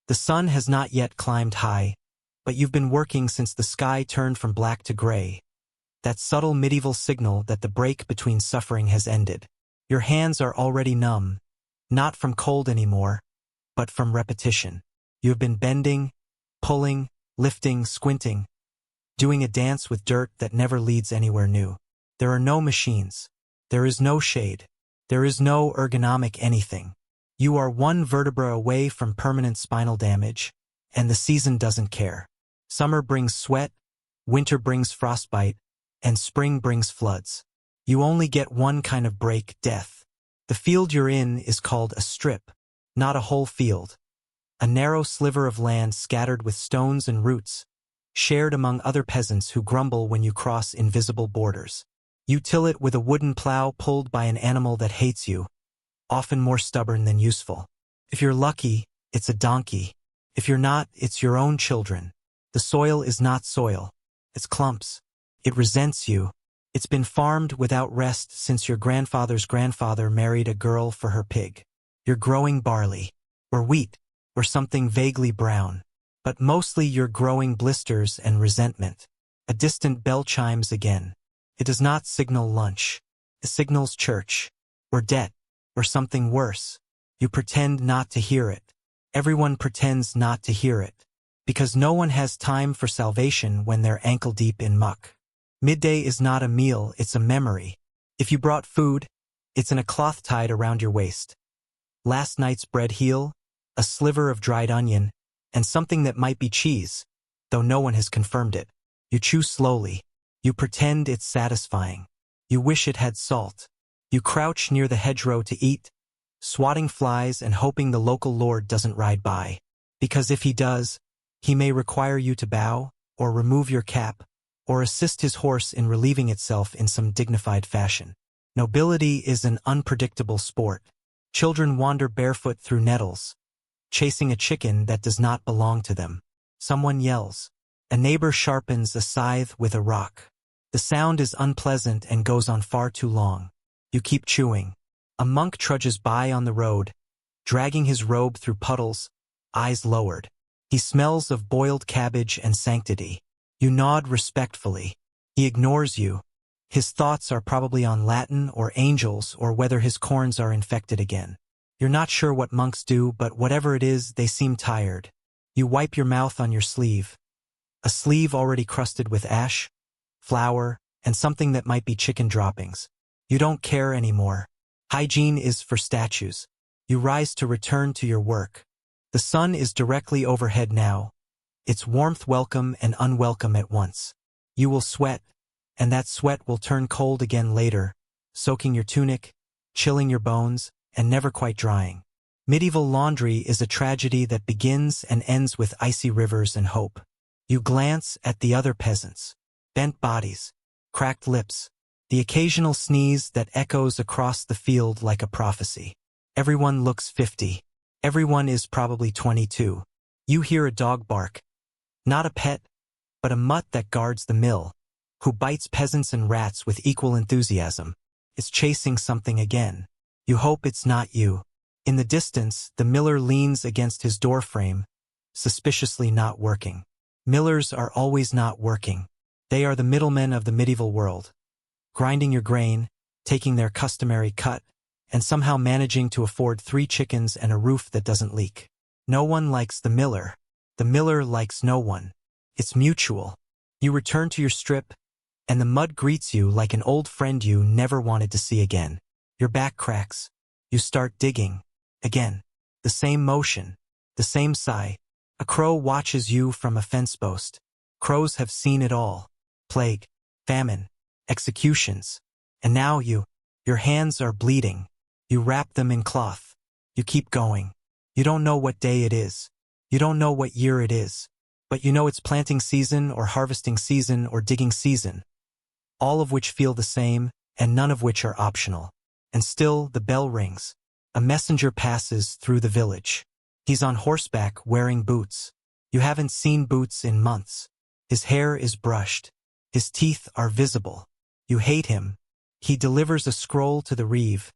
The sun has not yet climbed high, but you've been working since the sky turned from black to gray. That subtle medieval signal that the break between suffering has ended. Your hands are already numb, not from cold anymore, but from repetition. You have been bending, pulling, lifting, squinting, doing a dance with dirt that never leads anywhere new. There are no machines. There is no shade. There is no ergonomic anything. You are one vertebra away from permanent spinal damage, and the season doesn't care. Summer brings sweat, winter brings frostbite, and spring brings floods. You only get one kind of break, death. The field you're in is called a strip, not a whole field. A narrow sliver of land scattered with stones and roots, shared among other peasants who grumble when you cross invisible borders. You till it with a wooden plow pulled by an animal that hates you, often more stubborn than useful. If you're lucky, it's a donkey. If you're not, it's your own children. The soil is not soil. It's clumps. It resents you. It's been farmed without rest since your grandfather's grandfather married a girl for her pig. You're growing barley, or wheat, or something vaguely brown. But mostly you're growing blisters and resentment. A distant bell chimes again. It does not signal lunch. It signals church, or debt, or something worse. You pretend not to hear it. Everyone pretends not to hear it, because no one has time for salvation when they're ankle-deep in muck. Midday is not a meal, it's a memory. If you brought food, it's in a cloth tied around your waist. Last night's bread heel, a sliver of dried onion, and something that might be cheese, though no one has confirmed it. You chew slowly. You pretend it's satisfying. You wish it had salt. You crouch near the hedgerow to eat, swatting flies and hoping the local lord doesn't ride by. Because if he does, he may require you to bow, or remove your cap, or assist his horse in relieving itself in some dignified fashion. Nobility is an unpredictable sport. Children wander barefoot through nettles, chasing a chicken that does not belong to them. Someone yells. A neighbor sharpens a scythe with a rock. The sound is unpleasant and goes on far too long. You keep chewing. A monk trudges by on the road, dragging his robe through puddles, eyes lowered. He smells of boiled cabbage and sanctity. You nod respectfully. He ignores you. His thoughts are probably on Latin or angels or whether his corns are infected again. You're not sure what monks do, but whatever it is, they seem tired. You wipe your mouth on your sleeve. A sleeve already crusted with ash, flour, and something that might be chicken droppings. You don't care anymore. Hygiene is for statues. You rise to return to your work. The sun is directly overhead now. Its warmth welcome and unwelcome at once. You will sweat, and that sweat will turn cold again later, soaking your tunic, chilling your bones, and never quite drying. Medieval laundry is a tragedy that begins and ends with icy rivers and hope. You glance at the other peasants. Bent bodies, cracked lips, the occasional sneeze that echoes across the field like a prophecy. Everyone looks 50. Everyone is probably 22. You hear a dog bark. Not a pet, but a mutt that guards the mill, who bites peasants and rats with equal enthusiasm. It's chasing something again. You hope it's not you. In the distance, the miller leans against his doorframe, suspiciously not working. Millers are always not working. They are the middlemen of the medieval world, grinding your grain, taking their customary cut, and somehow managing to afford 3 chickens and a roof that doesn't leak. No one likes the miller. The miller likes no one. It's mutual. You return to your strip, and the mud greets you like an old friend you never wanted to see again. Your back cracks. You start digging. Again. The same motion. The same sigh. A crow watches you from a fence post. Crows have seen it all. Plague. Famine. Executions. And now your hands are bleeding. You wrap them in cloth. You keep going. You don't know what day it is. You don't know what year it is. But you know it's planting season or harvesting season or digging season. All of which feel the same, and none of which are optional. And still the bell rings. A messenger passes through the village. He's on horseback wearing boots. You haven't seen boots in months. His hair is brushed. His teeth are visible. You hate him. He delivers a scroll to the reeve,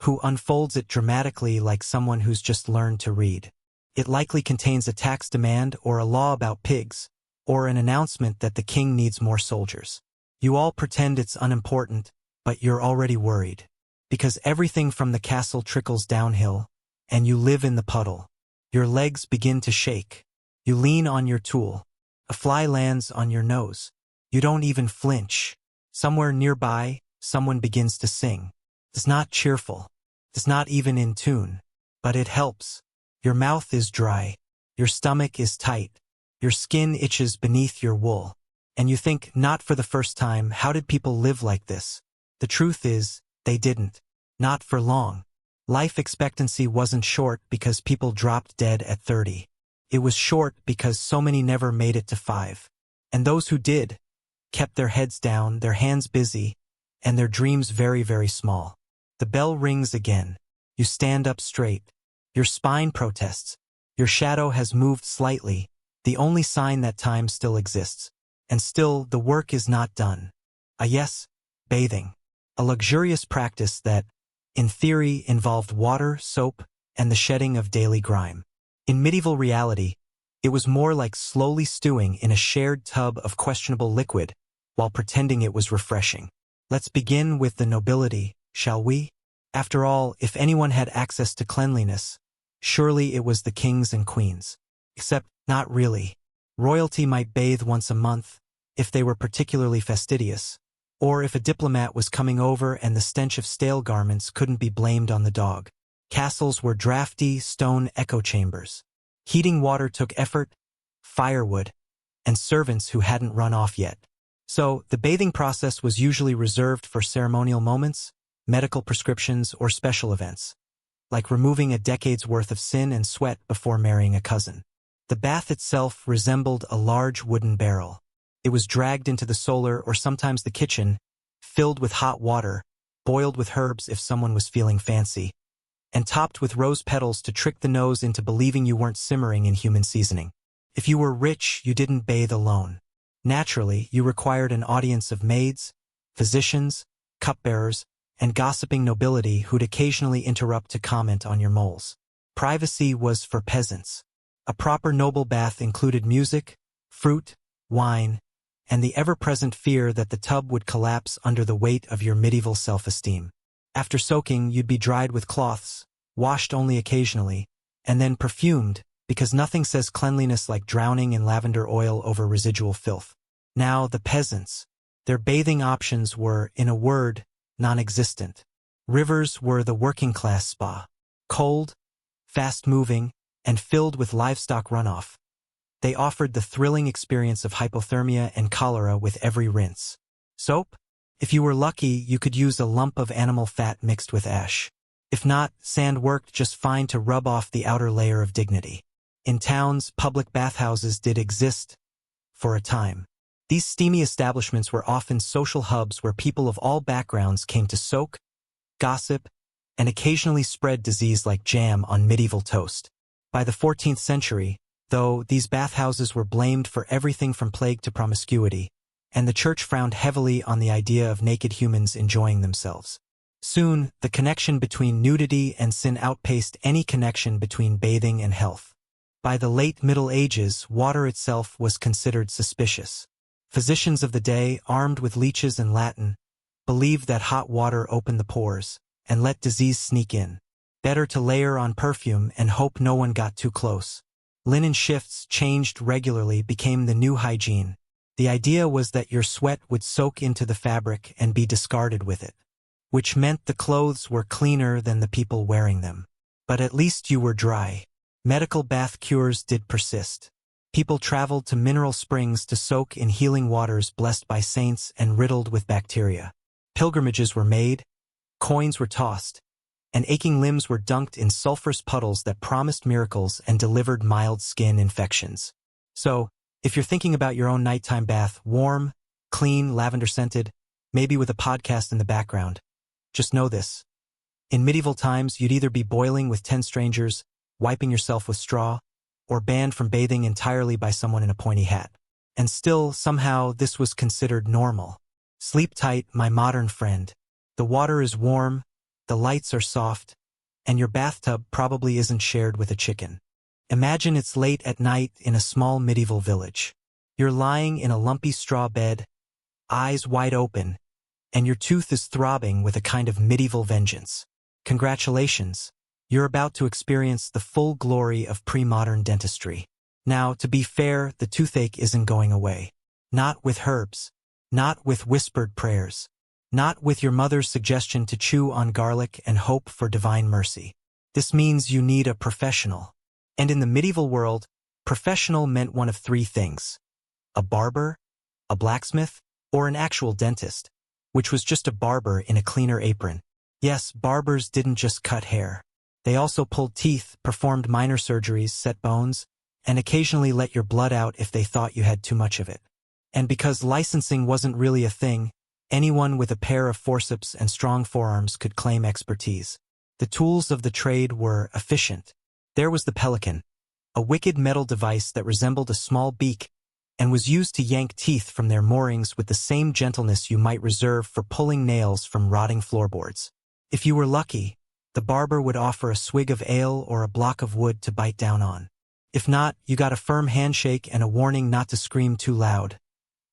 who unfolds it dramatically like someone who's just learned to read. It likely contains a tax demand or a law about pigs, or an announcement that the king needs more soldiers. You all pretend it's unimportant, but you're already worried. Because everything from the castle trickles downhill, and you live in the puddle. Your legs begin to shake. You lean on your tool. A fly lands on your nose. You don't even flinch. Somewhere nearby, someone begins to sing. It's not cheerful. It's not even in tune. But it helps. Your mouth is dry. Your stomach is tight. Your skin itches beneath your wool. And you think, not for the first time, how did people live like this? The truth is, they didn't. Not for long. Life expectancy wasn't short because people dropped dead at 30. It was short because so many never made it to 5. And those who did, kept their heads down, their hands busy, and their dreams very, very small. The bell rings again. You stand up straight. Your spine protests. Your shadow has moved slightly, the only sign that time still exists. And still, the work is not done. Yes, bathing. A luxurious practice that, in theory, involved water, soap, and the shedding of daily grime. In medieval reality, it was more like slowly stewing in a shared tub of questionable liquid, while pretending it was refreshing. Let's begin with the nobility, shall we? After all, if anyone had access to cleanliness, surely it was the kings and queens. Except, not really. Royalty might bathe once a month, if they were particularly fastidious, or if a diplomat was coming over and the stench of stale garments couldn't be blamed on the dog. Castles were drafty, stone echo chambers. Heating water took effort, firewood, and servants who hadn't run off yet. So, the bathing process was usually reserved for ceremonial moments, medical prescriptions, or special events, like removing a decade's worth of sin and sweat before marrying a cousin. The bath itself resembled a large wooden barrel. It was dragged into the solar or sometimes the kitchen, filled with hot water, boiled with herbs if someone was feeling fancy, and topped with rose petals to trick the nose into believing you weren't simmering in human seasoning. If you were rich, you didn't bathe alone. Naturally, you required an audience of maids, physicians, cupbearers, and gossiping nobility who'd occasionally interrupt to comment on your moles. Privacy was for peasants. A proper noble bath included music, fruit, wine, and the ever-present fear that the tub would collapse under the weight of your medieval self-esteem. After soaking, you'd be dried with cloths, washed only occasionally, and then perfumed, because nothing says cleanliness like drowning in lavender oil over residual filth. Now, the peasants. Their bathing options were, in a word, non-existent. Rivers were the working-class spa. Cold, fast-moving, and filled with livestock runoff. They offered the thrilling experience of hypothermia and cholera with every rinse. Soap? If you were lucky, you could use a lump of animal fat mixed with ash. If not, sand worked just fine to rub off the outer layer of dignity. In towns, public bathhouses did exist for a time. These steamy establishments were often social hubs where people of all backgrounds came to soak, gossip, and occasionally spread disease like jam on medieval toast. By the 14th century, though, these bathhouses were blamed for everything from plague to promiscuity, and the church frowned heavily on the idea of naked humans enjoying themselves. Soon, the connection between nudity and sin outpaced any connection between bathing and health. By the late Middle Ages, water itself was considered suspicious. Physicians of the day, armed with leeches and Latin, believed that hot water opened the pores and let disease sneak in. Better to layer on perfume and hope no one got too close. Linen shifts, changed regularly, became the new hygiene. The idea was that your sweat would soak into the fabric and be discarded with it, which meant the clothes were cleaner than the people wearing them. But at least you were dry. Medical bath cures did persist. People traveled to mineral springs to soak in healing waters blessed by saints and riddled with bacteria. Pilgrimages were made, coins were tossed, and aching limbs were dunked in sulfurous puddles that promised miracles and delivered mild skin infections. So, if you're thinking about your own nighttime bath, warm, clean, lavender-scented, maybe with a podcast in the background, just know this. In medieval times, you'd either be boiling with 10 strangers, wiping yourself with straw, or banned from bathing entirely by someone in a pointy hat. And still, somehow, this was considered normal. Sleep tight, my modern friend. The water is warm, the lights are soft, and your bathtub probably isn't shared with a chicken. Imagine it's late at night in a small medieval village. You're lying in a lumpy straw bed, eyes wide open, and your tooth is throbbing with a kind of medieval vengeance. Congratulations, you're about to experience the full glory of pre-modern dentistry. Now, to be fair, the toothache isn't going away. Not with herbs. Not with whispered prayers. Not with your mother's suggestion to chew on garlic and hope for divine mercy. This means you need a professional. And in the medieval world, professional meant one of three things: a barber, a blacksmith, or an actual dentist, which was just a barber in a cleaner apron. Yes, barbers didn't just cut hair. They also pulled teeth, performed minor surgeries, set bones, and occasionally let your blood out if they thought you had too much of it. And because licensing wasn't really a thing, anyone with a pair of forceps and strong forearms could claim expertise. The tools of the trade were efficient. There was the pelican, a wicked metal device that resembled a small beak and was used to yank teeth from their moorings with the same gentleness you might reserve for pulling nails from rotting floorboards. If you were lucky, the barber would offer a swig of ale or a block of wood to bite down on. If not, you got a firm handshake and a warning not to scream too loud.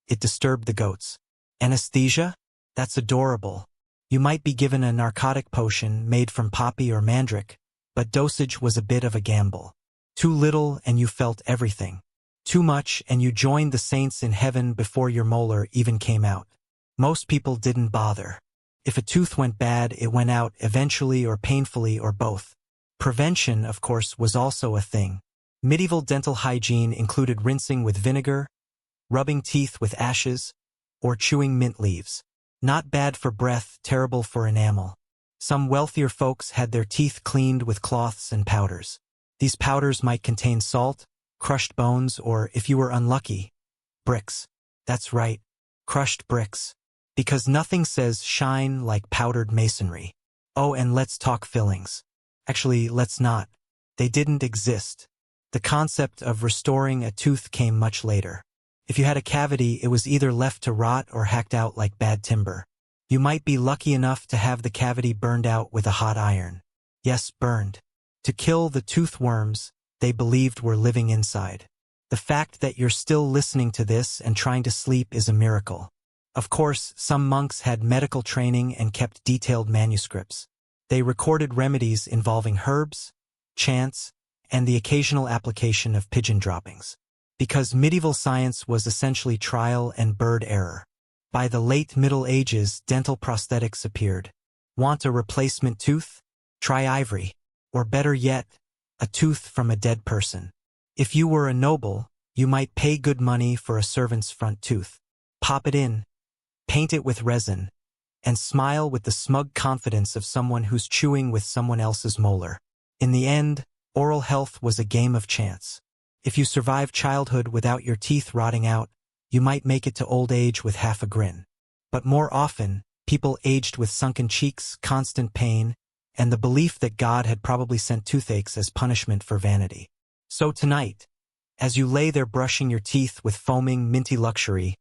It disturbed the goats. Anesthesia? That's adorable. You might be given a narcotic potion made from poppy or mandrake, but dosage was a bit of a gamble. Too little and you felt everything. Too much and you joined the saints in heaven before your molar even came out. Most people didn't bother. If a tooth went bad, it went out eventually or painfully or both. Prevention, of course, was also a thing. Medieval dental hygiene included rinsing with vinegar, rubbing teeth with ashes, or chewing mint leaves. Not bad for breath, terrible for enamel. Some wealthier folks had their teeth cleaned with cloths and powders. These powders might contain salt, crushed bones, or, if you were unlucky, bricks. That's right, crushed bricks. Because nothing says shine like powdered masonry. Oh, and let's talk fillings. Actually, let's not. They didn't exist. The concept of restoring a tooth came much later. If you had a cavity, it was either left to rot or hacked out like bad timber. You might be lucky enough to have the cavity burned out with a hot iron. Yes, burned. To kill the tooth worms they believed were living inside. The fact that you're still listening to this and trying to sleep is a miracle. Of course, some monks had medical training and kept detailed manuscripts. They recorded remedies involving herbs, chants, and the occasional application of pigeon droppings. Because medieval science was essentially trial and bird error. By the late Middle Ages, dental prosthetics appeared. Want a replacement tooth? Try ivory. Or better yet, a tooth from a dead person. If you were a noble, you might pay good money for a servant's front tooth. Pop it in, paint it with resin, and smile with the smug confidence of someone who's chewing with someone else's molar. In the end, oral health was a game of chance. If you survived childhood without your teeth rotting out, you might make it to old age with half a grin. But more often, people aged with sunken cheeks, constant pain, and the belief that God had probably sent toothaches as punishment for vanity. So tonight, as you lay there brushing your teeth with foaming, minty luxury,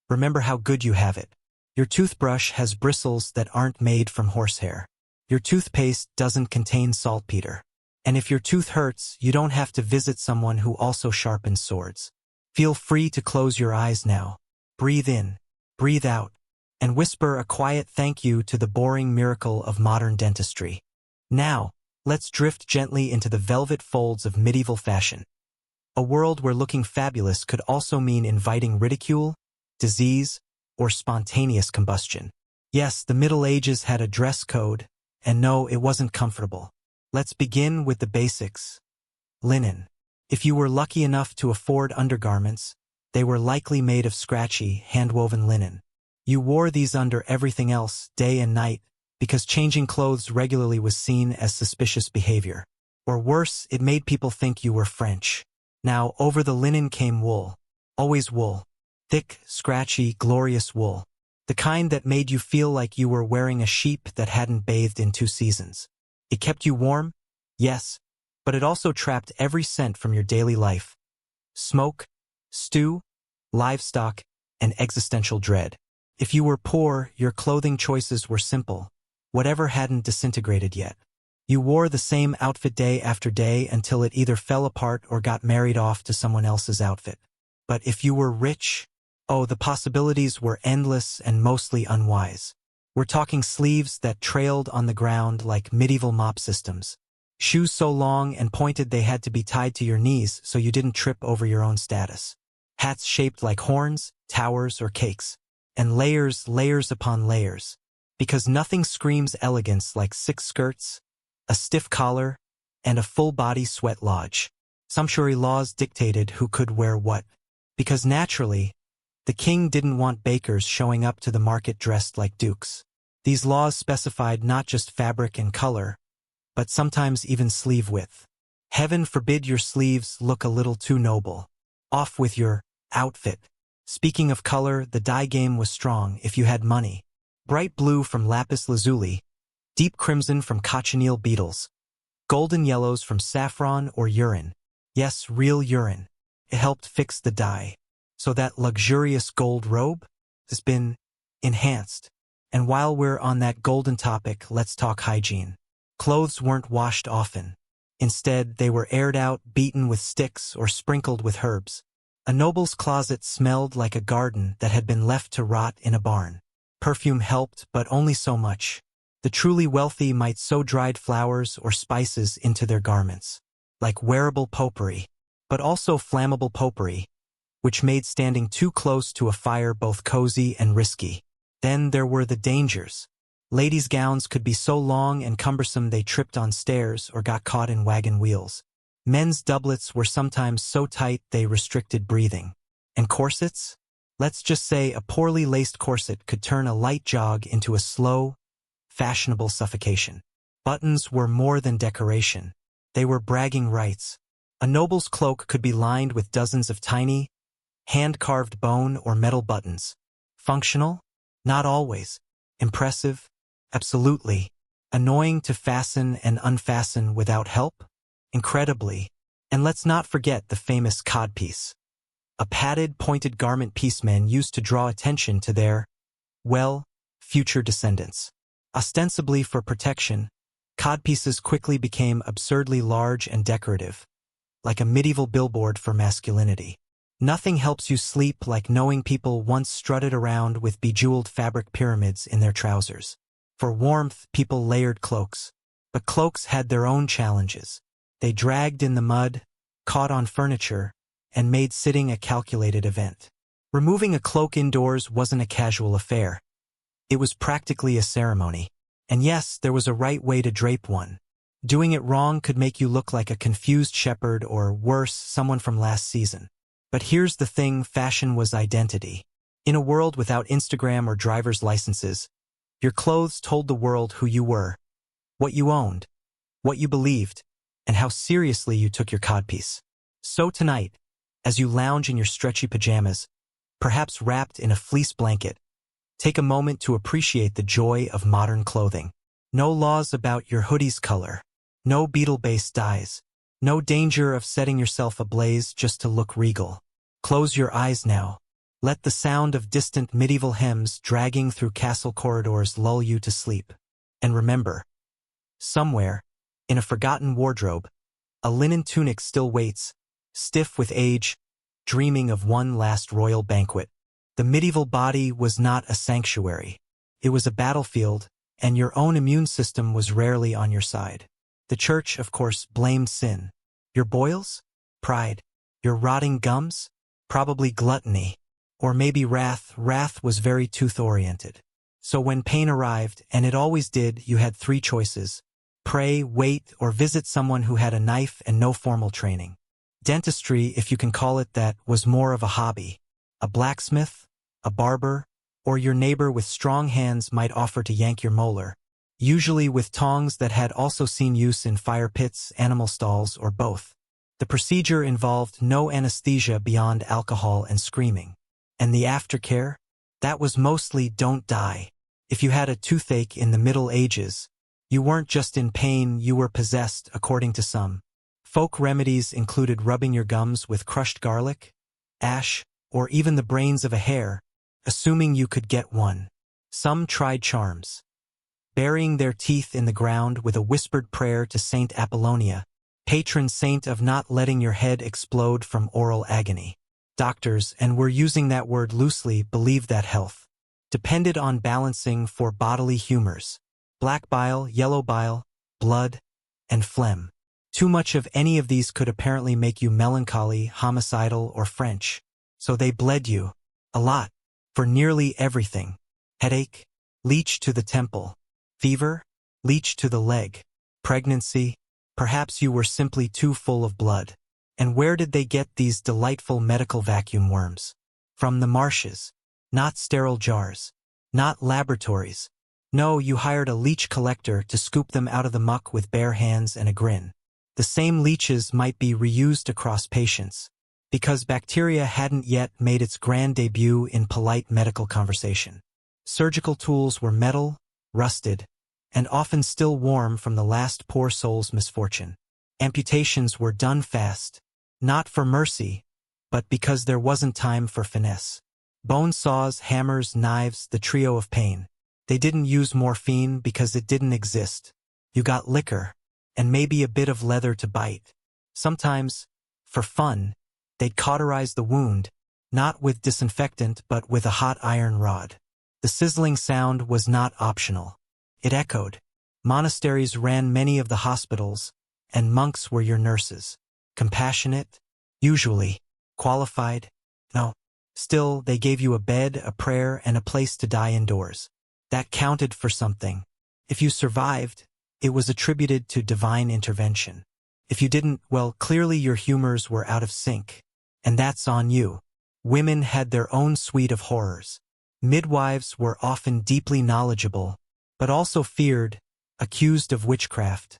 remember how good you have it. Your toothbrush has bristles that aren't made from horsehair. Your toothpaste doesn't contain saltpeter. And if your tooth hurts, you don't have to visit someone who also sharpens swords. Feel free to close your eyes now. Breathe in, breathe out, and whisper a quiet thank you to the boring miracle of modern dentistry. Now, let's drift gently into the velvet folds of medieval fashion. A world where looking fabulous could also mean inviting ridicule, disease, or spontaneous combustion. Yes, the Middle Ages had a dress code, and no, it wasn't comfortable. Let's begin with the basics. Linen. If you were lucky enough to afford undergarments, they were likely made of scratchy, hand-woven linen. You wore these under everything else, day and night, because changing clothes regularly was seen as suspicious behavior. Or worse, it made people think you were French. Now, over the linen came wool. Always wool. Thick, scratchy, glorious wool. The kind that made you feel like you were wearing a sheep that hadn't bathed in 2 seasons. It kept you warm, yes, but it also trapped every scent from your daily life. Smoke, stew, livestock, and existential dread. If you were poor, your clothing choices were simple, whatever hadn't disintegrated yet. You wore the same outfit day after day until it either fell apart or got married off to someone else's outfit. But if you were rich, oh, the possibilities were endless and mostly unwise. We're talking sleeves that trailed on the ground like medieval mop systems. Shoes so long and pointed they had to be tied to your knees so you didn't trip over your own status. Hats shaped like horns, towers, or cakes. And layers upon layers. Because nothing screams elegance like 6 skirts, a stiff collar, and a full-body sweat lodge. Sumptuary laws dictated who could wear what. Because naturally, the king didn't want bakers showing up to the market dressed like dukes. These laws specified not just fabric and color, but sometimes even sleeve width. Heaven forbid your sleeves look a little too noble. Off with your outfit. Speaking of color, the dye game was strong if you had money. Bright blue from lapis lazuli, deep crimson from cochineal beetles, golden yellows from saffron or urine. Yes, real urine. It helped fix the dye. So that luxurious gold robe has been enhanced. And while we're on that golden topic, let's talk hygiene. Clothes weren't washed often. Instead, they were aired out, beaten with sticks, or sprinkled with herbs. A noble's closet smelled like a garden that had been left to rot in a barn. Perfume helped, but only so much. The truly wealthy might sew dried flowers or spices into their garments, like wearable potpourri, but also flammable potpourri, which made standing too close to a fire both cozy and risky. Then there were the dangers. Ladies' gowns could be so long and cumbersome they tripped on stairs or got caught in wagon wheels. Men's doublets were sometimes so tight they restricted breathing. And corsets? Let's just say a poorly laced corset could turn a light jog into a slow, fashionable suffocation. Buttons were more than decoration. They were bragging rights. A noble's cloak could be lined with dozens of tiny, hand-carved bone or metal buttons. Functional? Not always. Impressive? Absolutely. Annoying to fasten and unfasten without help? Incredibly. And let's not forget the famous codpiece. A padded, pointed garment piece men used to draw attention to their, well, future descendants. Ostensibly for protection, codpieces quickly became absurdly large and decorative, like a medieval billboard for masculinity. Nothing helps you sleep like knowing people once strutted around with bejeweled fabric pyramids in their trousers. For warmth, people layered cloaks. But cloaks had their own challenges. They dragged in the mud, caught on furniture, and made sitting a calculated event. Removing a cloak indoors wasn't a casual affair. It was practically a ceremony. And yes, there was a right way to drape one. Doing it wrong could make you look like a confused shepherd or, worse, someone from last season. But here's the thing, fashion was identity. In a world without Instagram or driver's licenses, your clothes told the world who you were, what you owned, what you believed, and how seriously you took your codpiece. So tonight, as you lounge in your stretchy pajamas, perhaps wrapped in a fleece blanket, take a moment to appreciate the joy of modern clothing. No laws about your hoodie's color, no beetle-based dyes, no danger of setting yourself ablaze just to look regal. Close your eyes now. Let the sound of distant medieval hymns dragging through castle corridors lull you to sleep. And remember, somewhere, in a forgotten wardrobe, a linen tunic still waits, stiff with age, dreaming of one last royal banquet. The medieval body was not a sanctuary. It was a battlefield, and your own immune system was rarely on your side. The church, of course, blamed sin. Your boils? Pride. Your rotting gums? Probably gluttony. Or maybe wrath. Wrath was very tooth-oriented. So when pain arrived, and it always did, you had 3 choices. Pray, wait, or visit someone who had a knife and no formal training. Dentistry, if you can call it that, was more of a hobby. A blacksmith, a barber, or your neighbor with strong hands might offer to yank your molar, usually with tongs that had also seen use in fire pits, animal stalls, or both. The procedure involved no anesthesia beyond alcohol and screaming. And the aftercare? That was mostly don't die. If you had a toothache in the Middle Ages, you weren't just in pain, you were possessed, according to some. Folk remedies included rubbing your gums with crushed garlic, ash, or even the brains of a hare, assuming you could get one. Some tried charms. burying their teeth in the ground with a whispered prayer to Saint Apollonia, patron saint of not letting your head explode from oral agony. Doctors, and we're using that word loosely, believed that health depended on balancing four bodily humors: black bile, yellow bile, blood, and phlegm. Too much of any of these could apparently make you melancholy, homicidal, or French. So they bled you a lot for nearly everything. Headache, leech to the temple. Fever, leech to the leg. Pregnancy, perhaps you were simply too full of blood. And where did they get these delightful medical vacuum worms? From the marshes. Not sterile jars. Not laboratories. No, you hired a leech collector to scoop them out of the muck with bare hands and a grin. The same leeches might be reused across patients, because bacteria hadn't yet made its grand debut in polite medical conversation. Surgical tools were metal, rusted, and often still warm from the last poor soul's misfortune. Amputations were done fast, not for mercy, but because there wasn't time for finesse. Bone saws, hammers, knives, the trio of pain. They didn't use morphine because it didn't exist. You got liquor, and maybe a bit of leather to bite. Sometimes, for fun, they'd cauterize the wound, not with disinfectant but with a hot iron rod. The sizzling sound was not optional. It echoed. Monasteries ran many of the hospitals, and monks were your nurses. Compassionate? Usually. Qualified? No. Still, they gave you a bed, a prayer, and a place to die indoors. That counted for something. If you survived, it was attributed to divine intervention. If you didn't, well, clearly your humors were out of sync. And that's on you. Women had their own suite of horrors. Midwives were often deeply knowledgeable, but also feared, accused of witchcraft,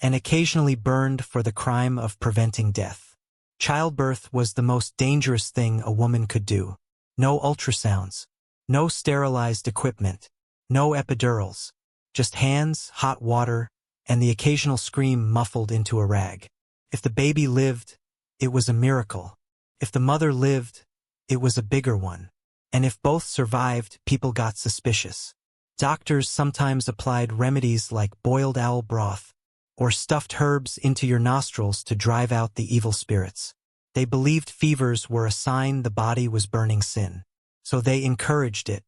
and occasionally burned for the crime of preventing death. Childbirth was the most dangerous thing a woman could do. No ultrasounds, no sterilized equipment, no epidurals, just hands, hot water, and the occasional scream muffled into a rag. If the baby lived, it was a miracle. If the mother lived, it was a bigger one. And if both survived, people got suspicious. Doctors sometimes applied remedies like boiled owl broth, or stuffed herbs into your nostrils to drive out the evil spirits. They believed fevers were a sign the body was burning sin. So they encouraged it.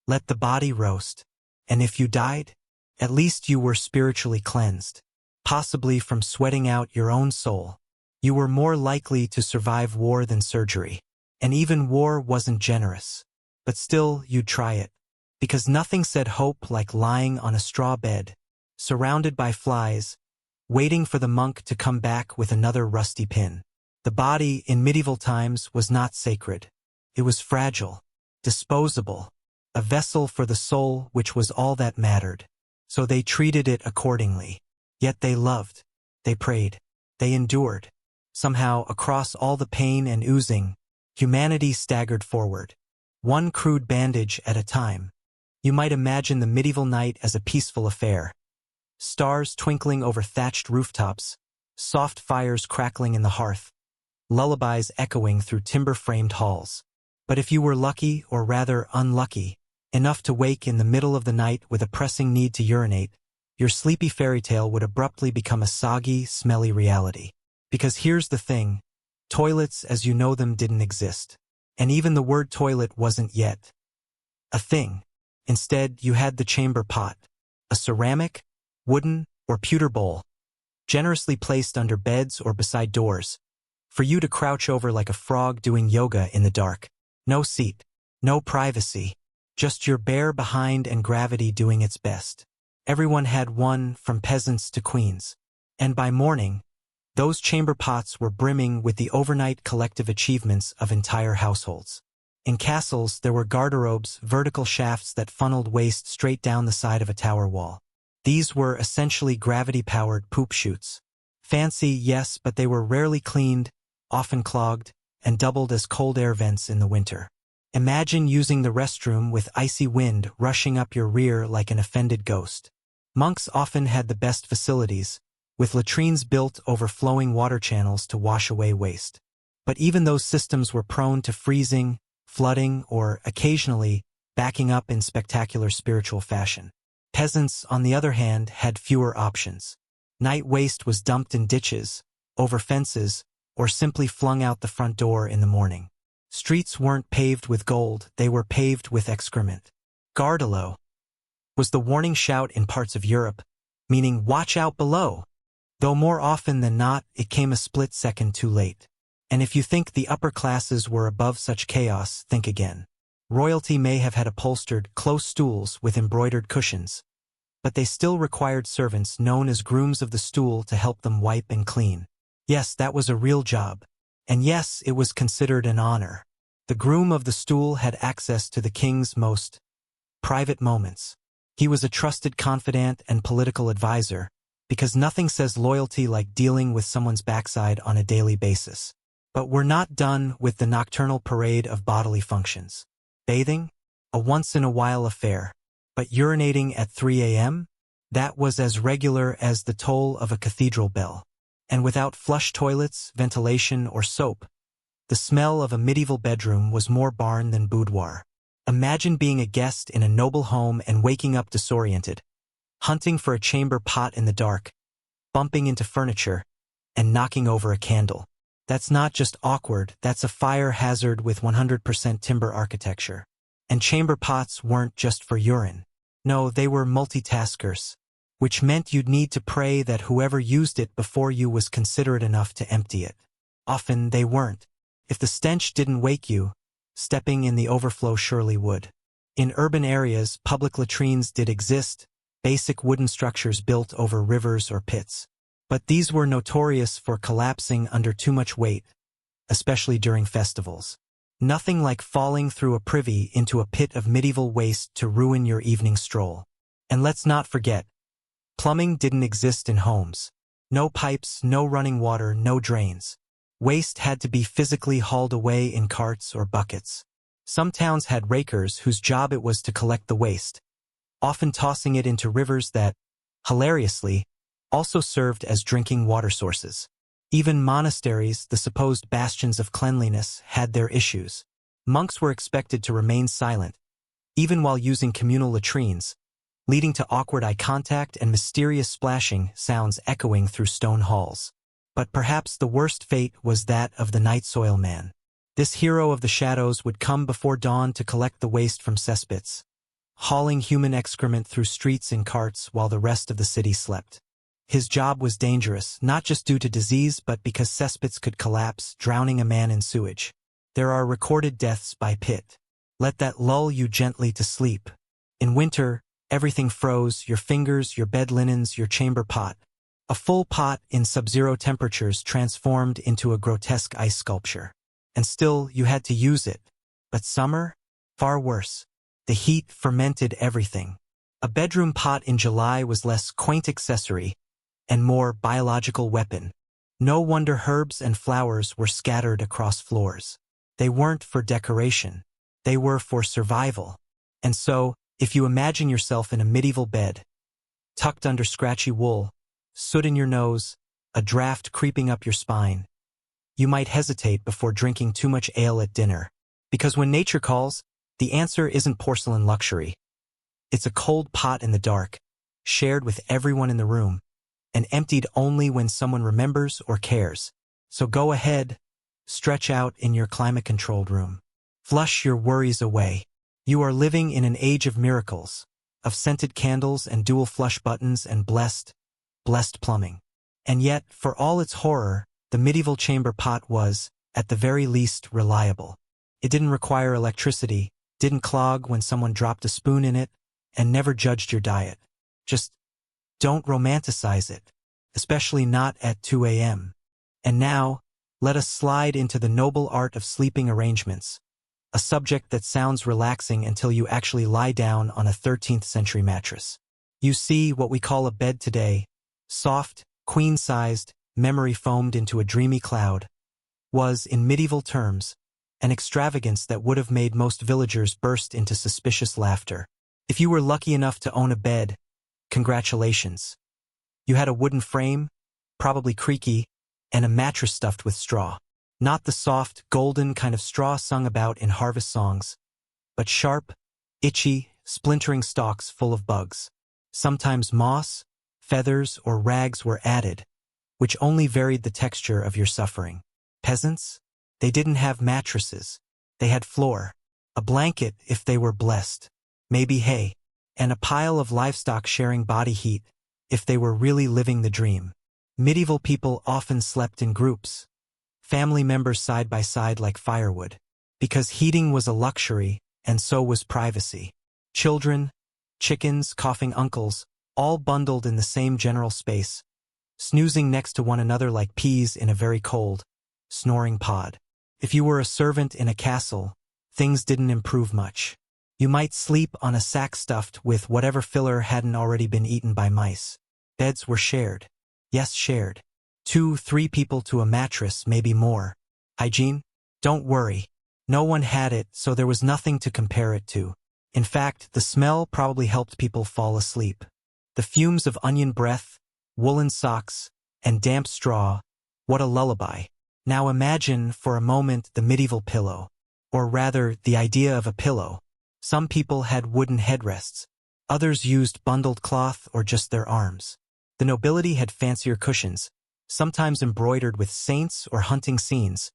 Let the body roast. And if you died, at least you were spiritually cleansed, possibly from sweating out your own soul. You were more likely to survive war than surgery. And even war wasn't generous. But still, you'd try it. Because nothing said hope like lying on a straw bed, surrounded by flies, waiting for the monk to come back with another rusty pin. The body, in medieval times, was not sacred. It was fragile, disposable, a vessel for the soul which was all that mattered. So they treated it accordingly. Yet they loved, they prayed, they endured. Somehow, across all the pain and oozing, humanity staggered forward, one crude bandage at a time. You might imagine the medieval night as a peaceful affair. Stars twinkling over thatched rooftops, soft fires crackling in the hearth, lullabies echoing through timber-framed halls. But if you were lucky, or rather unlucky, enough to wake in the middle of the night with a pressing need to urinate, your sleepy fairy tale would abruptly become a soggy, smelly reality. Because here's the thing, toilets as you know them didn't exist. And even the word toilet wasn't yet a thing. Instead, you had the chamber pot, a ceramic, wooden, or pewter bowl, generously placed under beds or beside doors, for you to crouch over like a frog doing yoga in the dark. No seat, no privacy, just your bare behind and gravity doing its best. Everyone had one, from peasants to queens. And by morning, those chamber pots were brimming with the overnight collective achievements of entire households. In castles, there were garderobes, vertical shafts that funneled waste straight down the side of a tower wall. These were essentially gravity-powered poop chutes. Fancy, yes, but they were rarely cleaned, often clogged, and doubled as cold air vents in the winter. Imagine using the restroom with icy wind rushing up your rear like an offended ghost. Monks often had the best facilities, with latrines built over flowing water channels to wash away waste. But even those systems were prone to freezing, flooding, or, occasionally, backing up in spectacular spiritual fashion. Peasants, on the other hand, had fewer options. Night waste was dumped in ditches, over fences, or simply flung out the front door in the morning. Streets weren't paved with gold, they were paved with excrement. Gardelo was the warning shout in parts of Europe, meaning watch out below. Though more often than not, it came a split second too late. And if you think the upper classes were above such chaos, think again. Royalty may have had upholstered, close stools with embroidered cushions, but they still required servants known as grooms of the stool to help them wipe and clean. Yes, that was a real job. And yes, it was considered an honor. The groom of the stool had access to the king's most private moments. He was a trusted confidant and political advisor, because nothing says loyalty like dealing with someone's backside on a daily basis. But we're not done with the nocturnal parade of bodily functions. Bathing? A once-in-a-while affair. But urinating at 3 a.m.? That was as regular as the toll of a cathedral bell. And without flush toilets, ventilation, or soap, the smell of a medieval bedroom was more barn than boudoir. Imagine being a guest in a noble home and waking up disoriented, hunting for a chamber pot in the dark, bumping into furniture, and knocking over a candle. That's not just awkward, that's a fire hazard with 100% timber architecture. And chamber pots weren't just for urine. No, they were multitaskers, which meant you'd need to pray that whoever used it before you was considerate enough to empty it. Often they weren't. If the stench didn't wake you, stepping in the overflow surely would. In urban areas, public latrines did exist, basic wooden structures built over rivers or pits. But these were notorious for collapsing under too much weight, especially during festivals. Nothing like falling through a privy into a pit of medieval waste to ruin your evening stroll. And let's not forget, plumbing didn't exist in homes. No pipes, no running water, no drains. Waste had to be physically hauled away in carts or buckets. Some towns had rakers whose job it was to collect the waste, often tossing it into rivers that, hilariously, also served as drinking water sources. Even monasteries, the supposed bastions of cleanliness, had their issues. Monks were expected to remain silent, even while using communal latrines, leading to awkward eye contact and mysterious splashing sounds echoing through stone halls. But perhaps the worst fate was that of the night soil man. This hero of the shadows would come before dawn to collect the waste from cesspits, hauling human excrement through streets in carts while the rest of the city slept. His job was dangerous, not just due to disease but because cesspits could collapse, drowning a man in sewage. There are recorded deaths by pit. Let that lull you gently to sleep. In winter, everything froze, your fingers, your bed linens, your chamber pot. A full pot in sub-zero temperatures transformed into a grotesque ice sculpture. And still, you had to use it. But summer? Far worse. The heat fermented everything. A bedroom pot in July was less quaint accessory and more biological weapon. No wonder herbs and flowers were scattered across floors. They weren't for decoration. They were for survival. And so, if you imagine yourself in a medieval bed, tucked under scratchy wool, soot in your nose, a draft creeping up your spine, you might hesitate before drinking too much ale at dinner. Because when nature calls, the answer isn't porcelain luxury. It's a cold pot in the dark, shared with everyone in the room, and emptied only when someone remembers or cares. So go ahead, stretch out in your climate-controlled room. Flush your worries away. You are living in an age of miracles, of scented candles and dual flush buttons and blessed plumbing. And yet, for all its horror, the medieval chamber pot was, at the very least, reliable. It didn't require electricity, didn't clog when someone dropped a spoon in it, and never judged your diet. Just don't romanticize it, especially not at 2 a.m. And now, let us slide into the noble art of sleeping arrangements, a subject that sounds relaxing until you actually lie down on a 13th century mattress. You see, what we call a bed today, soft, queen-sized, memory-foamed into a dreamy cloud, was, in medieval terms, an extravagance that would have made most villagers burst into suspicious laughter. If you were lucky enough to own a bed, congratulations. You had a wooden frame, probably creaky, and a mattress stuffed with straw. Not the soft, golden kind of straw sung about in harvest songs, but sharp, itchy, splintering stalks full of bugs. Sometimes moss, feathers, or rags were added, which only varied the texture of your suffering. Peasants? They didn't have mattresses. They had floor, a blanket if they were blessed, maybe hay, and a pile of livestock sharing body heat if they were really living the dream. Medieval people often slept in groups, family members side by side like firewood, because heating was a luxury and so was privacy. Children, chickens, coughing uncles, all bundled in the same general space, snoozing next to one another like peas in a very cold, snoring pod. If you were a servant in a castle, things didn't improve much. You might sleep on a sack stuffed with whatever filler hadn't already been eaten by mice. Beds were shared. Yes, shared. 2-3 people to a mattress, maybe more. Hygiene? Don't worry. No one had it, so there was nothing to compare it to. In fact, the smell probably helped people fall asleep. The fumes of onion breath, woolen socks, and damp straw, what a lullaby. Now imagine for a moment the medieval pillow, or rather the idea of a pillow. Some people had wooden headrests, others used bundled cloth or just their arms. The nobility had fancier cushions, sometimes embroidered with saints or hunting scenes,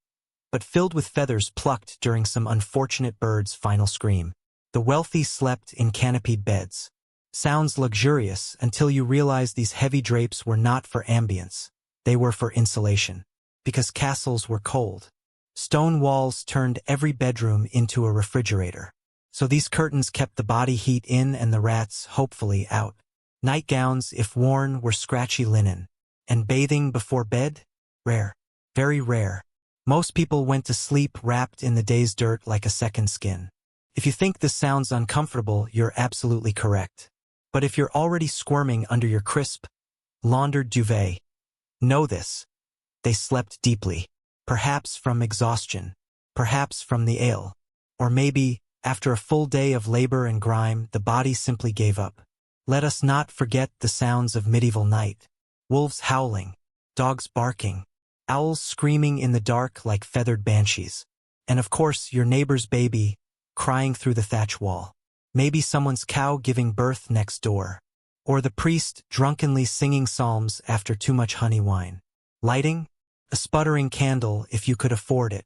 but filled with feathers plucked during some unfortunate bird's final scream. The wealthy slept in canopied beds. Sounds luxurious until you realize these heavy drapes were not for ambience. They were for insulation. Because castles were cold. Stone walls turned every bedroom into a refrigerator. So these curtains kept the body heat in and the rats, hopefully, out. Nightgowns, if worn, were scratchy linen. And bathing before bed? Rare. Very rare. Most people went to sleep wrapped in the day's dirt like a second skin. If you think this sounds uncomfortable, you're absolutely correct. But if you're already squirming under your crisp, laundered duvet, know this. They slept deeply, perhaps from exhaustion, perhaps from the ale, or maybe, after a full day of labor and grime, the body simply gave up. Let us not forget the sounds of medieval night. Wolves howling, dogs barking, owls screaming in the dark like feathered banshees, and of course your neighbor's baby crying through the thatch wall. Maybe someone's cow giving birth next door, or the priest drunkenly singing psalms after too much honey wine. Lighting? A sputtering candle if you could afford it,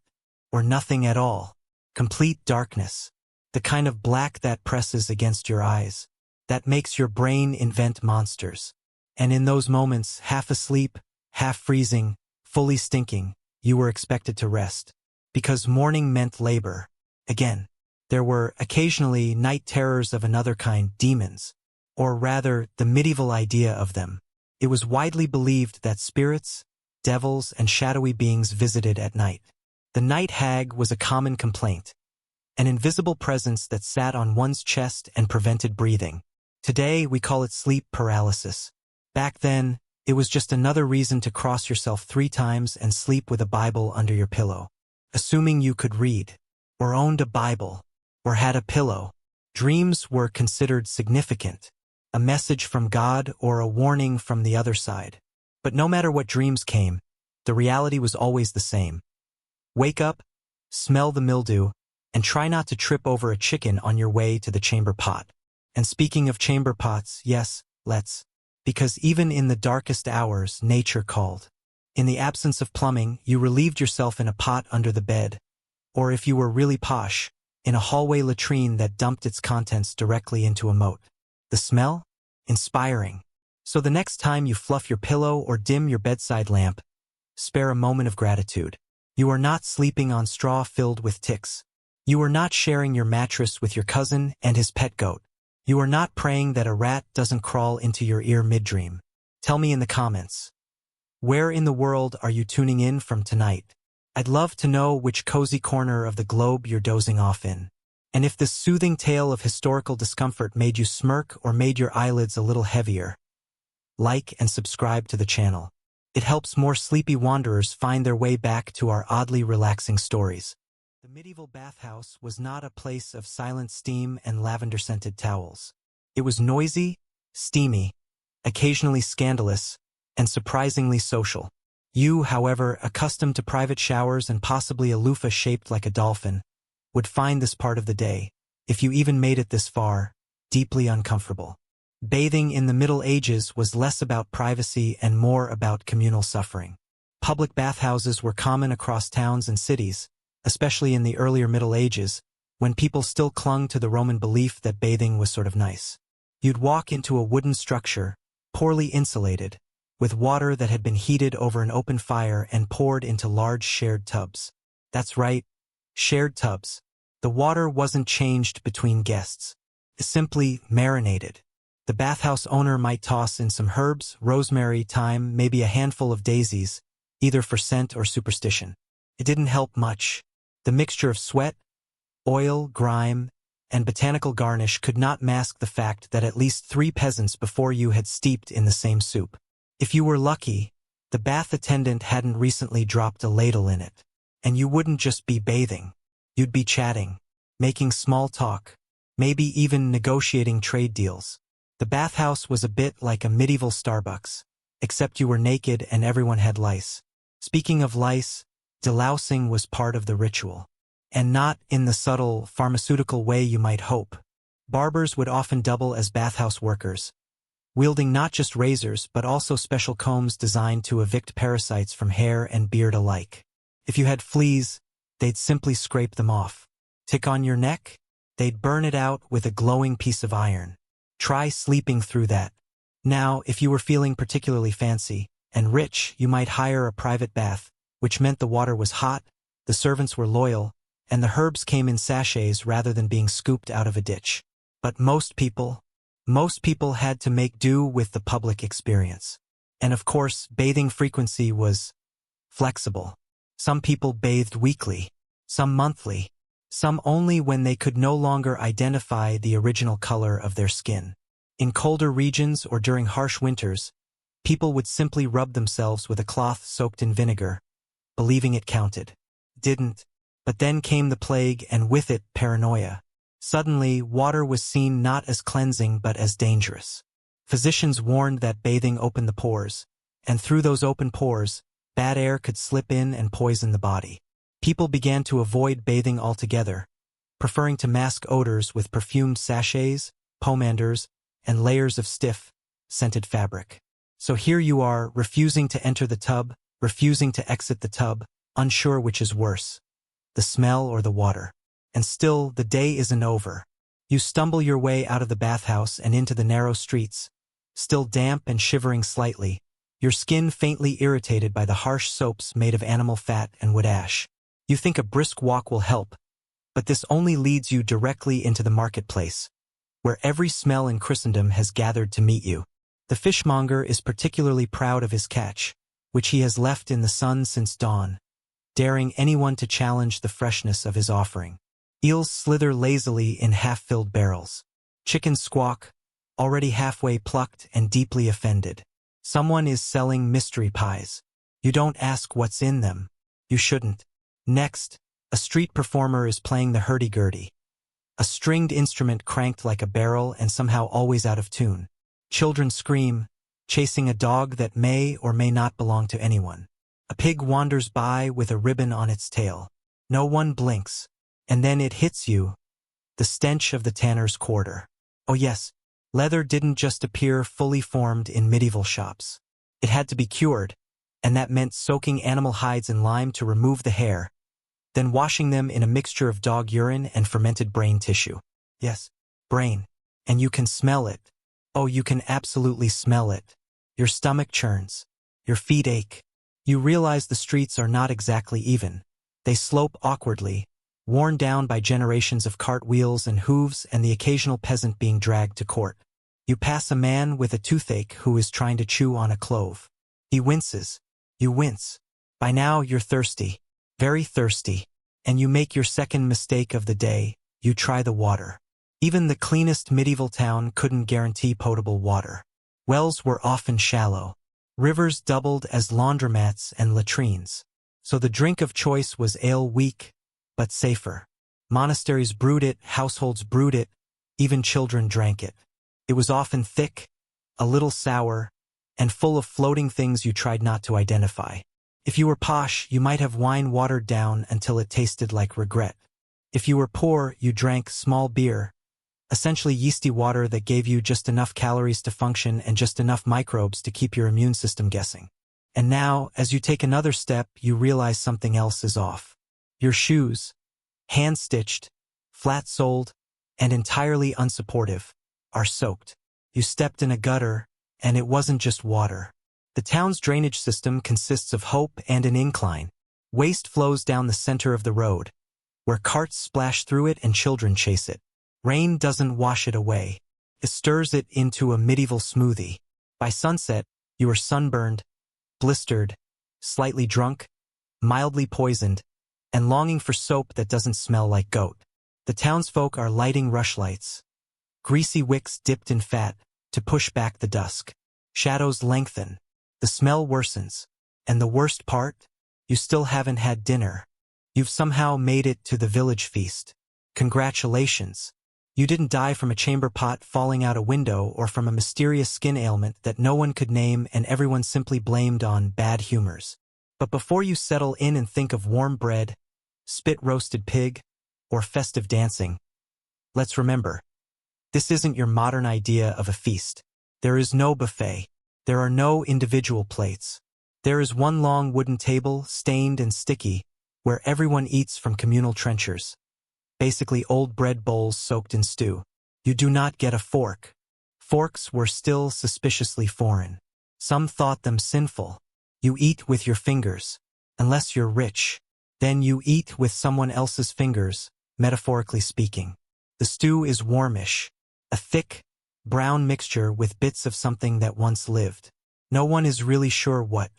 or nothing at all. Complete darkness, the kind of black that presses against your eyes, that makes your brain invent monsters. And in those moments, half asleep, half freezing, fully stinking, you were expected to rest. Because morning meant labor. Again, there were occasionally night terrors of another kind, demons, or rather, the medieval idea of them. It was widely believed that spirits, devils, and shadowy beings visited at night. The night hag was a common complaint, an invisible presence that sat on one's chest and prevented breathing. Today, we call it sleep paralysis. Back then, it was just another reason to cross yourself 3 times and sleep with a Bible under your pillow. Assuming you could read, or owned a Bible, or had a pillow, dreams were considered significant, a message from God or a warning from the other side. But no matter what dreams came, the reality was always the same. Wake up, smell the mildew, and try not to trip over a chicken on your way to the chamber pot. And speaking of chamber pots, yes, let's. Because even in the darkest hours, nature called. In the absence of plumbing, you relieved yourself in a pot under the bed, or if you were really posh, in a hallway latrine that dumped its contents directly into a moat. The smell? Inspiring. So the next time you fluff your pillow or dim your bedside lamp, spare a moment of gratitude. You are not sleeping on straw filled with ticks. You are not sharing your mattress with your cousin and his pet goat. You are not praying that a rat doesn't crawl into your ear mid-dream. Tell me in the comments. Where in the world are you tuning in from tonight? I'd love to know which cozy corner of the globe you're dozing off in. And if this soothing tale of historical discomfort made you smirk or made your eyelids a little heavier, like and subscribe to the channel. It helps more sleepy wanderers find their way back to our oddly relaxing stories. The medieval bathhouse was not a place of silent steam and lavender-scented towels. It was noisy, steamy, occasionally scandalous, and surprisingly social. You, however, accustomed to private showers and possibly a loofah shaped like a dolphin, would find this part of the day, if you even made it this far, deeply uncomfortable. Bathing in the Middle Ages was less about privacy and more about communal suffering. Public bathhouses were common across towns and cities, especially in the earlier Middle Ages, when people still clung to the Roman belief that bathing was sort of nice. You'd walk into a wooden structure, poorly insulated, with water that had been heated over an open fire and poured into large shared tubs. That's right, shared tubs. The water wasn't changed between guests. It simply marinated. The bathhouse owner might toss in some herbs, rosemary, thyme, maybe a handful of daisies, either for scent or superstition. It didn't help much. The mixture of sweat, oil, grime, and botanical garnish could not mask the fact that at least 3 peasants before you had steeped in the same soup. If you were lucky, the bath attendant hadn't recently dropped a ladle in it. And you wouldn't just be bathing. You'd be chatting, making small talk, maybe even negotiating trade deals. The bathhouse was a bit like a medieval Starbucks, except you were naked and everyone had lice. Speaking of lice, delousing was part of the ritual. And not in the subtle, pharmaceutical way you might hope. Barbers would often double as bathhouse workers, wielding not just razors but also special combs designed to evict parasites from hair and beard alike. If you had fleas, they'd simply scrape them off. Tick on your neck? They'd burn it out with a glowing piece of iron. Try sleeping through that. Now, if you were feeling particularly fancy and rich, you might hire a private bath, which meant the water was hot, the servants were loyal, and the herbs came in sachets rather than being scooped out of a ditch. But most people had to make do with the public experience. And of course, bathing frequency was flexible. Some people bathed weekly, some monthly, some only when they could no longer identify the original color of their skin. In colder regions or during harsh winters, people would simply rub themselves with a cloth soaked in vinegar, believing it counted. Didn't. But then came the plague and with it paranoia. Suddenly, water was seen not as cleansing but as dangerous. Physicians warned that bathing opened the pores, and through those open pores, bad air could slip in and poison the body. People began to avoid bathing altogether, preferring to mask odors with perfumed sachets, pomanders, and layers of stiff, scented fabric. So here you are, refusing to enter the tub, refusing to exit the tub, unsure which is worse, the smell or the water. And still, the day isn't over. You stumble your way out of the bathhouse and into the narrow streets, still damp and shivering slightly, your skin faintly irritated by the harsh soaps made of animal fat and wood ash. You think a brisk walk will help, but this only leads you directly into the marketplace, where every smell in Christendom has gathered to meet you. The fishmonger is particularly proud of his catch, which he has left in the sun since dawn, daring anyone to challenge the freshness of his offering. Eels slither lazily in half-filled barrels. Chickens squawk, already halfway plucked and deeply offended. Someone is selling mystery pies. You don't ask what's in them. You shouldn't. Next, a street performer is playing the hurdy-gurdy, a stringed instrument cranked like a barrel and somehow always out of tune. Children scream, chasing a dog that may or may not belong to anyone. A pig wanders by with a ribbon on its tail. No one blinks. And then it hits you, the stench of the tanner's quarter. Oh yes, leather didn't just appear fully formed in medieval shops. It had to be cured, and that meant soaking animal hides in lime to remove the hair, then washing them in a mixture of dog urine and fermented brain tissue. Yes, brain. And you can smell it. Oh, you can absolutely smell it. Your stomach churns. Your feet ache. You realize the streets are not exactly even. They slope awkwardly, worn down by generations of cartwheels and hooves and the occasional peasant being dragged to court. You pass a man with a toothache who is trying to chew on a clove. He winces. You wince. By now you're thirsty. Very thirsty. And you make your second mistake of the day. You try the water. Even the cleanest medieval town couldn't guarantee potable water. Wells were often shallow. Rivers doubled as laundromats and latrines. So the drink of choice was ale weak, but safer. Monasteries brewed it, households brewed it, even children drank it. It was often thick, a little sour, and full of floating things you tried not to identify. If you were posh, you might have wine watered down until it tasted like regret. If you were poor, you drank small beer, essentially yeasty water that gave you just enough calories to function and just enough microbes to keep your immune system guessing. And now, as you take another step, you realize something else is off. Your shoes, hand-stitched, flat-soled, and entirely unsupportive, are soaked. You stepped in a gutter, and it wasn't just water. The town's drainage system consists of hope and an incline. Waste flows down the center of the road, where carts splash through it and children chase it. Rain doesn't wash it away. It stirs it into a medieval smoothie. By sunset, you are sunburned, blistered, slightly drunk, mildly poisoned, and longing for soap that doesn't smell like goat. The townsfolk are lighting rushlights, greasy wicks dipped in fat, to push back the dusk. Shadows lengthen, the smell worsens, and the worst part? You still haven't had dinner. You've somehow made it to the village feast. Congratulations. You didn't die from a chamber pot falling out a window or from a mysterious skin ailment that no one could name and everyone simply blamed on bad humors. But before you settle in and think of warm bread, spit-roasted pig, or festive dancing, let's remember, this isn't your modern idea of a feast. There is no buffet. There are no individual plates. There is one long wooden table, stained and sticky, where everyone eats from communal trenchers. Basically old bread bowls soaked in stew. You do not get a fork. Forks were still suspiciously foreign. Some thought them sinful. You eat with your fingers. Unless you're rich. Then you eat with someone else's fingers, metaphorically speaking. The stew is warmish. A thick, brown mixture with bits of something that once lived. No one is really sure what.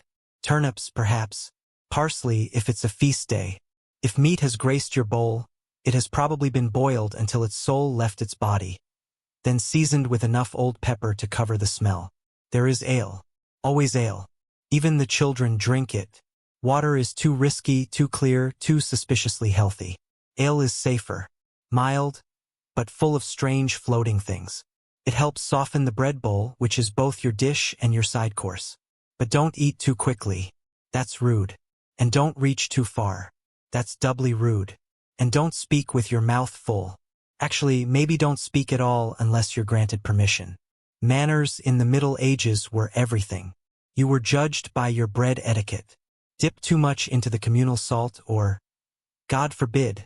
Turnips, perhaps. Parsley, if it's a feast day. If meat has graced your bowl, it has probably been boiled until its soul left its body, then seasoned with enough old pepper to cover the smell. There is ale. Always ale. Even the children drink it. Water is too risky, too clear, too suspiciously healthy. Ale is safer. Mild, but full of strange floating things. It helps soften the bread bowl, which is both your dish and your side course. But don't eat too quickly. That's rude. And don't reach too far. That's doubly rude. And don't speak with your mouth full. Actually, maybe don't speak at all unless you're granted permission. Manners in the Middle Ages were everything. You were judged by your bread etiquette. Dip too much into the communal salt or, God forbid,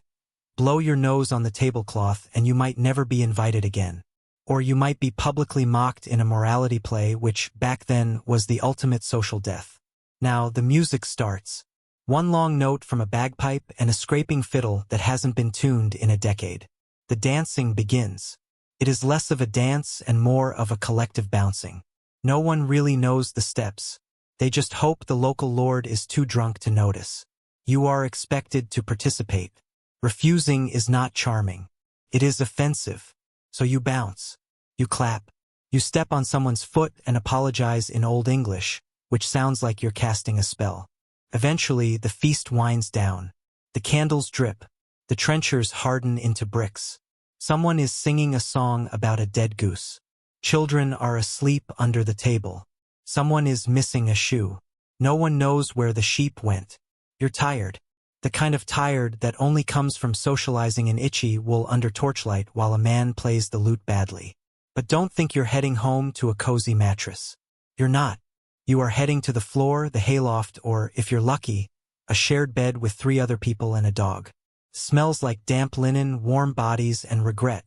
blow your nose on the tablecloth and you might never be invited again. Or you might be publicly mocked in a morality play which, back then, was the ultimate social death. Now, the music starts. One long note from a bagpipe and a scraping fiddle that hasn't been tuned in a decade. The dancing begins. It is less of a dance and more of a collective bouncing. No one really knows the steps. They just hope the local lord is too drunk to notice. You are expected to participate. Refusing is not charming. It is offensive. So you bounce. You clap. You step on someone's foot and apologize in Old English, which sounds like you're casting a spell. Eventually, the feast winds down. The candles drip. The trenchers harden into bricks. Someone is singing a song about a dead goose. Children are asleep under the table. Someone is missing a shoe. No one knows where the sheep went. You're tired. The kind of tired that only comes from socializing in itchy wool under torchlight while a man plays the lute badly. But don't think you're heading home to a cozy mattress. You're not. You are heading to the floor, the hayloft, or, if you're lucky, a shared bed with 3 other people and a dog. Smells like damp linen, warm bodies, and regret.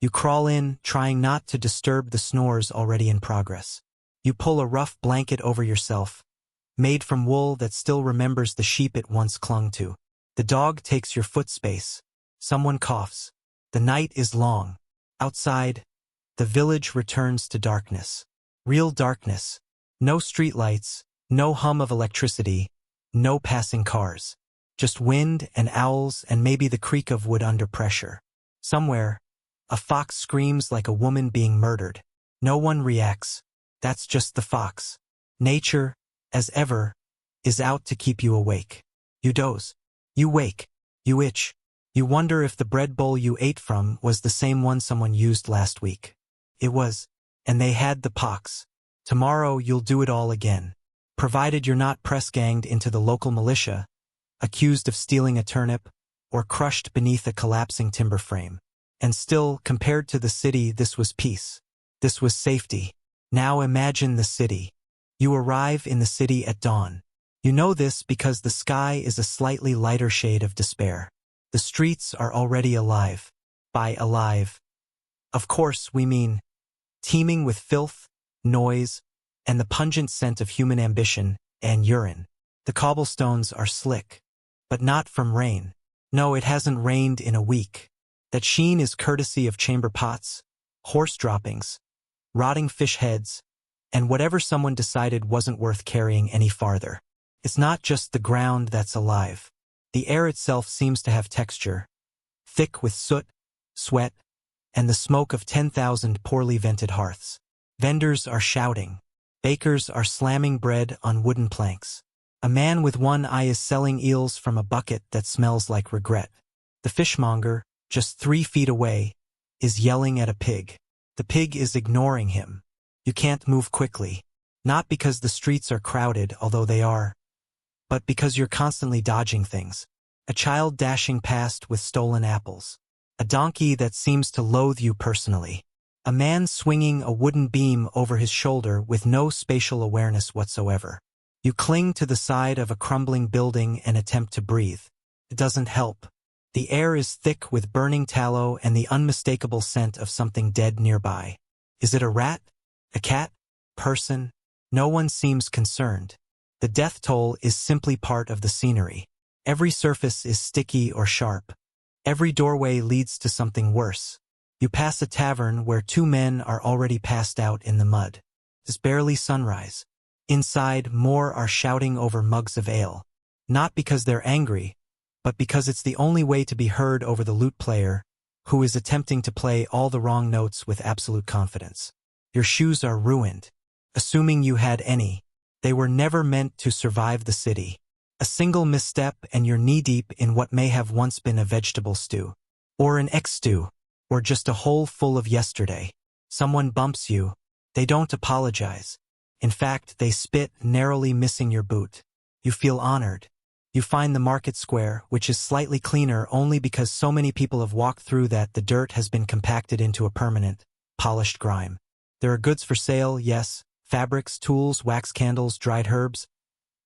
You crawl in, trying not to disturb the snores already in progress. You pull a rough blanket over yourself, made from wool that still remembers the sheep it once clung to. The dog takes your foot space. Someone coughs. The night is long. Outside, the village returns to darkness. Real darkness. No streetlights, no hum of electricity, no passing cars. Just wind and owls and maybe the creak of wood under pressure. Somewhere, a fox screams like a woman being murdered. No one reacts. That's just the fox. Nature, as ever, is out to keep you awake. You doze. You wake. You itch. You wonder if the bread bowl you ate from was the same one someone used last week. It was. And they had the pox. Tomorrow you'll do it all again. Provided you're not press-ganged into the local militia, accused of stealing a turnip, or crushed beneath a collapsing timber frame. And still, compared to the city, this was peace. This was safety. Now imagine the city. You arrive in the city at dawn. You know this because the sky is a slightly lighter shade of despair. The streets are already alive. By alive, of course, we mean teeming with filth, noise, and the pungent scent of human ambition and urine. The cobblestones are slick, but not from rain. No, it hasn't rained in a week. That sheen is courtesy of chamber pots, horse droppings, rotting fish heads, and whatever someone decided wasn't worth carrying any farther. It's not just the ground that's alive. The air itself seems to have texture, thick with soot, sweat, and the smoke of 10,000 poorly vented hearths. Vendors are shouting. Bakers are slamming bread on wooden planks. A man with one eye is selling eels from a bucket that smells like regret. The fishmonger, just 3 feet away, is yelling at a pig. The pig is ignoring him. You can't move quickly. Not because the streets are crowded, although they are, but because you're constantly dodging things. A child dashing past with stolen apples. A donkey that seems to loathe you personally. A man swinging a wooden beam over his shoulder with no spatial awareness whatsoever. You cling to the side of a crumbling building and attempt to breathe. It doesn't help. The air is thick with burning tallow and the unmistakable scent of something dead nearby. Is it a rat? A cat? Person? No one seems concerned. The death toll is simply part of the scenery. Every surface is sticky or sharp. Every doorway leads to something worse. You pass a tavern where 2 men are already passed out in the mud. It's barely sunrise. Inside, more are shouting over mugs of ale. Not because they're angry, but because it's the only way to be heard over the lute player, who is attempting to play all the wrong notes with absolute confidence. Your shoes are ruined. Assuming you had any. They were never meant to survive the city. A single misstep and you're knee-deep in what may have once been a vegetable stew. Or an egg stew. Or just a hole full of yesterday. Someone bumps you. They don't apologize. In fact, they spit, narrowly missing your boot. You feel honored. You find the market square, which is slightly cleaner only because so many people have walked through that the dirt has been compacted into a permanent, polished grime. There are goods for sale, yes, fabrics, tools, wax candles, dried herbs,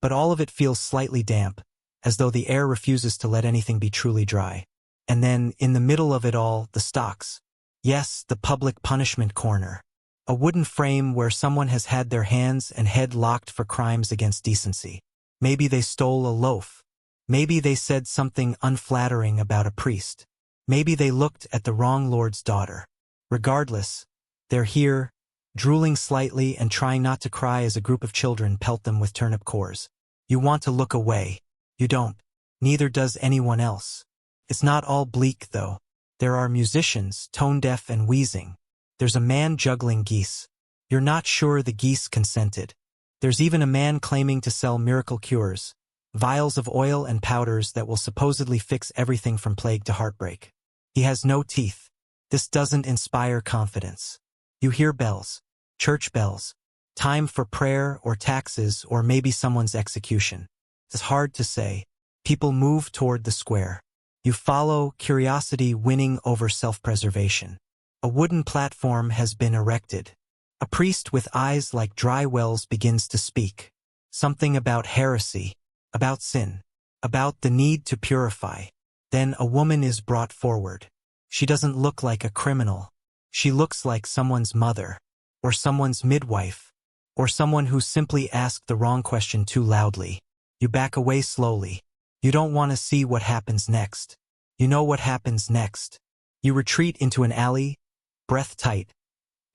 but all of it feels slightly damp, as though the air refuses to let anything be truly dry. And then, in the middle of it all, the stocks. Yes, the public punishment corner. A wooden frame where someone has had their hands and head locked for crimes against decency. Maybe they stole a loaf. Maybe they said something unflattering about a priest. Maybe they looked at the wrong lord's daughter. Regardless, they're here, drooling slightly and trying not to cry as a group of children pelt them with turnip cores. You want to look away. You don't. Neither does anyone else. It's not all bleak, though. There are musicians, tone-deaf and wheezing. There's a man juggling geese. You're not sure the geese consented. There's even a man claiming to sell miracle cures, vials of oil and powders that will supposedly fix everything from plague to heartbreak. He has no teeth. This doesn't inspire confidence. You hear bells, church bells, time for prayer or taxes or maybe someone's execution. It's hard to say. People move toward the square. You follow, curiosity winning over self-preservation. A wooden platform has been erected. A priest with eyes like dry wells begins to speak. Something about heresy, about sin, about the need to purify. Then a woman is brought forward. She doesn't look like a criminal. She looks like someone's mother, or someone's midwife, or someone who simply asked the wrong question too loudly. You back away slowly. You don't want to see what happens next. You know what happens next. You retreat into an alley, breath tight,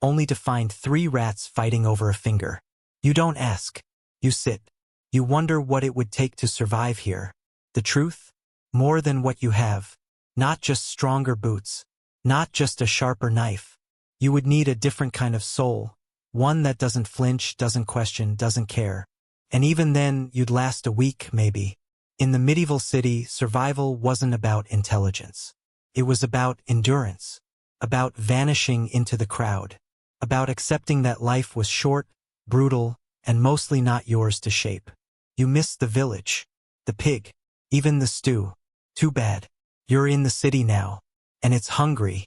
only to find 3 rats fighting over a finger. You don't ask. You sit. You wonder what it would take to survive here. The truth? More than what you have. Not just stronger boots. Not just a sharper knife. You would need a different kind of soul. One that doesn't flinch, doesn't question, doesn't care. And even then, you'd last a week, maybe. In the medieval city, survival wasn't about intelligence. It was about endurance. About vanishing into the crowd. About accepting that life was short, brutal, and mostly not yours to shape. You missed the village, the pig, even the stew. Too bad. You're in the city now. And it's hungry.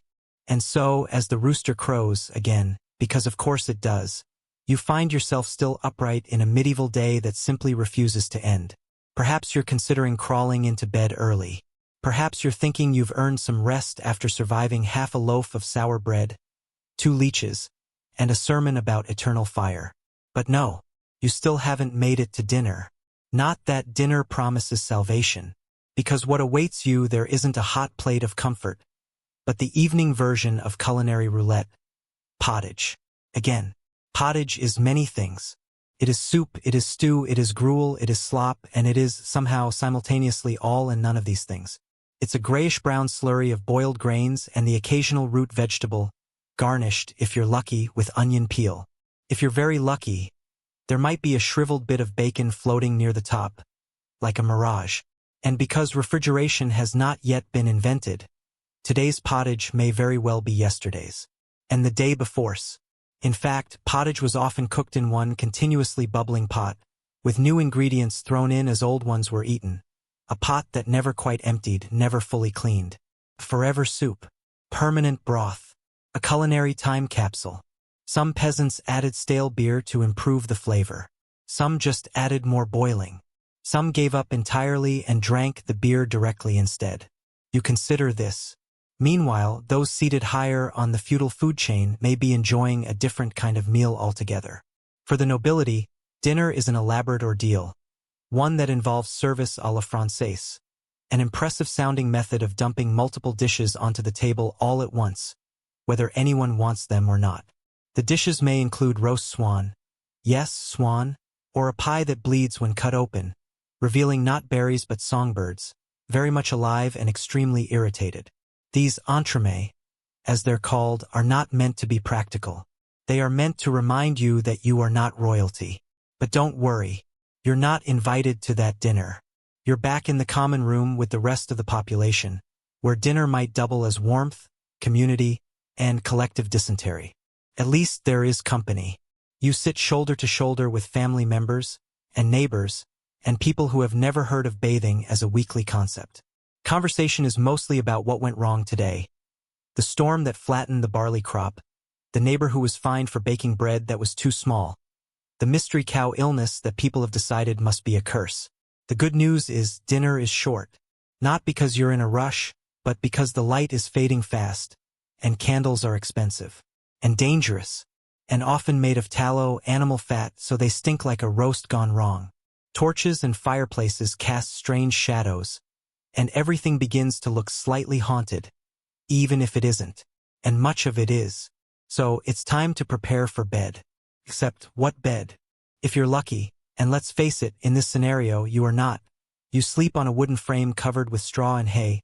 And so, as the rooster crows again, because of course it does, you find yourself still upright in a medieval day that simply refuses to end. Perhaps you're considering crawling into bed early. Perhaps you're thinking you've earned some rest after surviving half a loaf of sour bread, 2 leeches, and a sermon about eternal fire. But no, you still haven't made it to dinner. Not that dinner promises salvation, because what awaits you there isn't a hot plate of comfort, but the evening version of culinary roulette, pottage. Again, pottage is many things. It is soup, it is stew, it is gruel, it is slop, and it is, somehow, simultaneously all and none of these things. It's a grayish-brown slurry of boiled grains and the occasional root vegetable, garnished, if you're lucky, with onion peel. If you're very lucky, there might be a shriveled bit of bacon floating near the top, like a mirage. And because refrigeration has not yet been invented, today's pottage may very well be yesterday's. And the day before's. In fact, pottage was often cooked in one continuously bubbling pot, with new ingredients thrown in as old ones were eaten. A pot that never quite emptied, never fully cleaned. Forever soup. Permanent broth. A culinary time capsule. Some peasants added stale beer to improve the flavor. Some just added more boiling. Some gave up entirely and drank the beer directly instead. You consider this. Meanwhile, those seated higher on the feudal food chain may be enjoying a different kind of meal altogether. For the nobility, dinner is an elaborate ordeal, one that involves service à la française, an impressive-sounding method of dumping multiple dishes onto the table all at once, whether anyone wants them or not. The dishes may include roast swan, yes, swan, or a pie that bleeds when cut open, revealing not berries but songbirds, very much alive and extremely irritated. These entremets, as they're called, are not meant to be practical. They are meant to remind you that you are not royalty. But don't worry, you're not invited to that dinner. You're back in the common room with the rest of the population, where dinner might double as warmth, community, and collective dysentery. At least there is company. You sit shoulder to shoulder with family members, and neighbors, and people who have never heard of bathing as a weekly concept. Conversation is mostly about what went wrong today. The storm that flattened the barley crop, the neighbor who was fined for baking bread that was too small, the mystery cow illness that people have decided must be a curse. The good news is dinner is short. Not because you're in a rush, but because the light is fading fast, and candles are expensive, and dangerous, and often made of tallow, animal fat, so they stink like a roast gone wrong. Torches and fireplaces cast strange shadows, and everything begins to look slightly haunted, even if it isn't, and much of it is. So it's time to prepare for bed. Except, what bed? If you're lucky, and let's face it, in this scenario, you are not. You sleep on a wooden frame covered with straw and hay,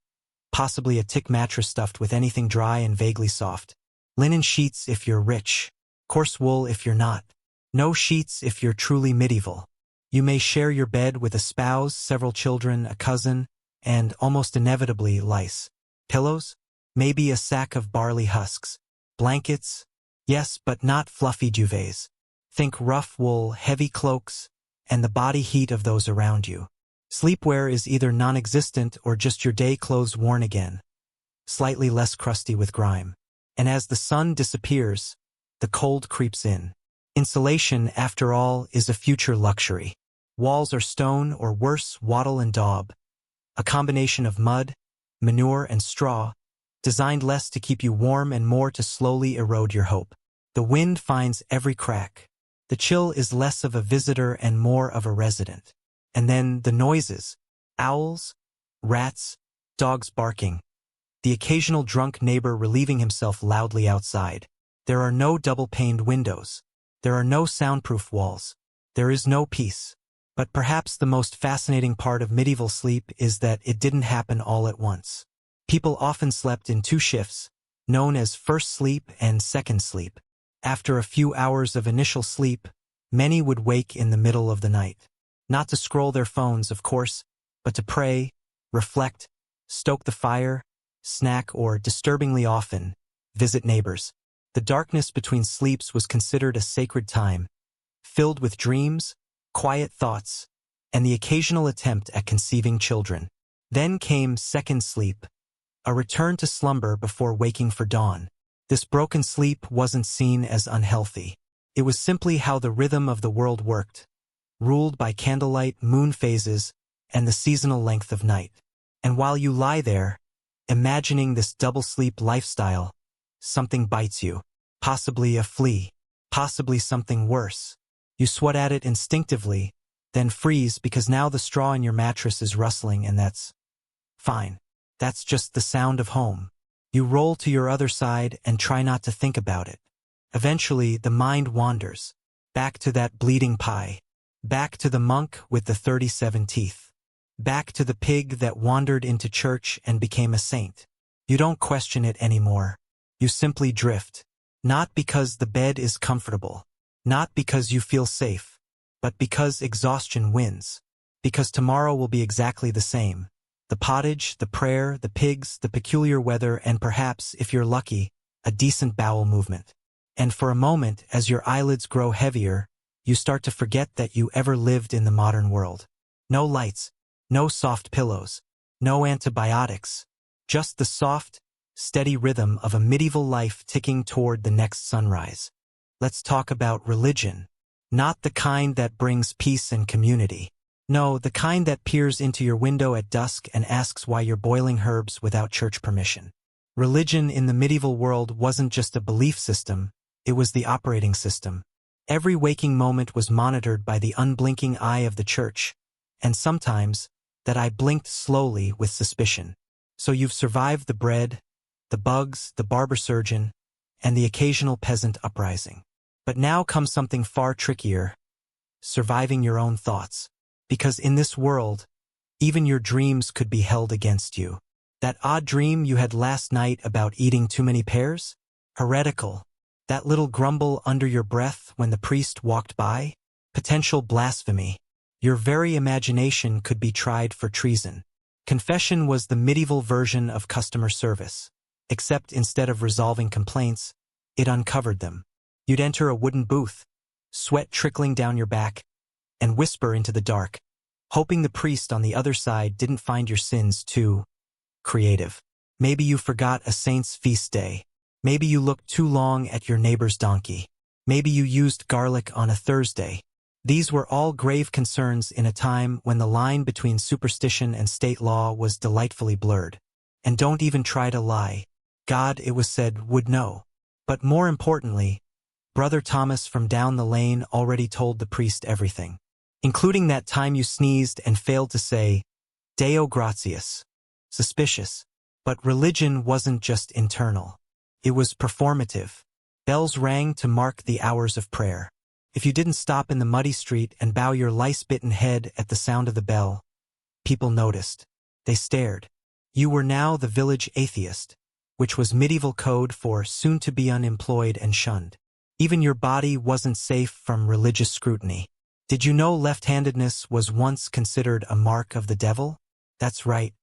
possibly a tick mattress stuffed with anything dry and vaguely soft. Linen sheets if you're rich. Coarse wool if you're not. No sheets if you're truly medieval. You may share your bed with a spouse, several children, a cousin, and, almost inevitably, lice. Pillows? Maybe a sack of barley husks. Blankets? Yes, but not fluffy duvets. Think rough wool, heavy cloaks, and the body heat of those around you. Sleepwear is either non-existent or just your day clothes worn again, slightly less crusty with grime. And as the sun disappears, the cold creeps in. Insulation, after all, is a future luxury. Walls are stone or worse, wattle and daub, a combination of mud, manure, and straw, designed less to keep you warm and more to slowly erode your hope. The wind finds every crack. The chill is less of a visitor and more of a resident. And then the noises: owls, rats, dogs barking, the occasional drunk neighbor relieving himself loudly outside. There are no double-paned windows. There are no soundproof walls. There is no peace. But perhaps the most fascinating part of medieval sleep is that it didn't happen all at once. People often slept in 2 shifts, known as first sleep and second sleep. After a few hours of initial sleep, many would wake in the middle of the night. Not to scroll their phones, of course, but to pray, reflect, stoke the fire, snack, or, disturbingly often, visit neighbors. The darkness between sleeps was considered a sacred time, filled with dreams, quiet thoughts, and the occasional attempt at conceiving children. Then came second sleep, a return to slumber before waking for dawn. This broken sleep wasn't seen as unhealthy. It was simply how the rhythm of the world worked, ruled by candlelight, moon phases, and the seasonal length of night. And while you lie there, imagining this double-sleep lifestyle, something bites you. Possibly a flea. Possibly something worse. You swat at it instinctively, then freeze because now the straw in your mattress is rustling, and that's fine. That's just the sound of home. You roll to your other side and try not to think about it. Eventually, the mind wanders. Back to that bleeding pie. Back to the monk with the 37 teeth. Back to the pig that wandered into church and became a saint. You don't question it anymore. You simply drift. Not because the bed is comfortable. Not because you feel safe. But because exhaustion wins. Because tomorrow will be exactly the same. The pottage, the prayer, the pigs, the peculiar weather, and perhaps, if you're lucky, a decent bowel movement. And for a moment, as your eyelids grow heavier, you start to forget that you ever lived in the modern world. No lights, no soft pillows, no antibiotics, just the soft, steady rhythm of a medieval life ticking toward the next sunrise. Let's talk about religion. Not the kind that brings peace and community. No, the kind that peers into your window at dusk and asks why you're boiling herbs without church permission. Religion in the medieval world wasn't just a belief system, it was the operating system. Every waking moment was monitored by the unblinking eye of the church, and sometimes, that eye blinked slowly with suspicion. So you've survived the bread, the bugs, the barber surgeon, and the occasional peasant uprising. But now comes something far trickier: surviving your own thoughts. Because in this world, even your dreams could be held against you. That odd dream you had last night about eating too many pears? Heretical. That little grumble under your breath when the priest walked by? Potential blasphemy. Your very imagination could be tried for treason. Confession was the medieval version of customer service. Except instead of resolving complaints, it uncovered them. You'd enter a wooden booth, sweat trickling down your back, and whisper into the dark, hoping the priest on the other side didn't find your sins too creative. Maybe you forgot a saint's feast day. Maybe you looked too long at your neighbor's donkey. Maybe you used garlic on a Thursday. These were all grave concerns in a time when the line between superstition and state law was delightfully blurred. And don't even try to lie. God, it was said, would know. But more importantly, Brother Thomas from down the lane already told the priest everything, including that time you sneezed and failed to say, Deo gratias. Suspicious. But religion wasn't just internal. It was performative. Bells rang to mark the hours of prayer. If you didn't stop in the muddy street and bow your lice-bitten head at the sound of the bell, people noticed. They stared. You were now the village atheist, which was medieval code for soon-to-be unemployed and shunned. Even your body wasn't safe from religious scrutiny. Did you know left-handedness was once considered a mark of the devil? That's right.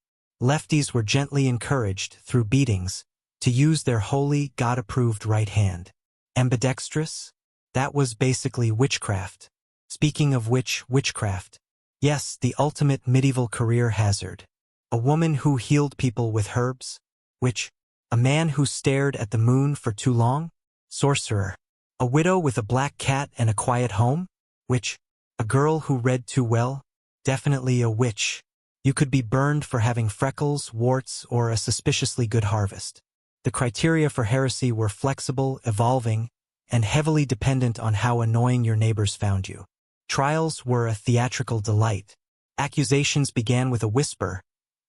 Lefties were gently encouraged, through beatings, to use their holy, God-approved right hand. Ambidextrous? That was basically witchcraft. Speaking of which, witchcraft. Yes, the ultimate medieval career hazard. A woman who healed people with herbs? Witch. A man who stared at the moon for too long? Sorcerer. A widow with a black cat and a quiet home? Witch. A girl who read too well? Definitely a witch. You could be burned for having freckles, warts, or a suspiciously good harvest. The criteria for heresy were flexible, evolving, and heavily dependent on how annoying your neighbors found you. Trials were a theatrical delight. Accusations began with a whisper,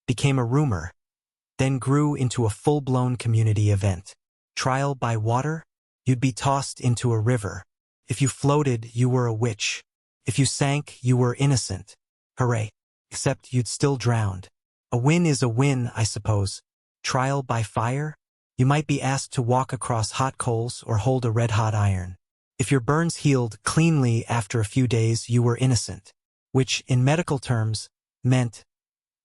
became a rumor, then grew into a full-blown community event. Trial by water? You'd be tossed into a river. If you floated, you were a witch. If you sank, you were innocent. Hooray. Except you'd still drowned. A win is a win, I suppose. Trial by fire? You might be asked to walk across hot coals or hold a red-hot iron. If your burns healed cleanly after a few days, you were innocent. Which, in medical terms, meant,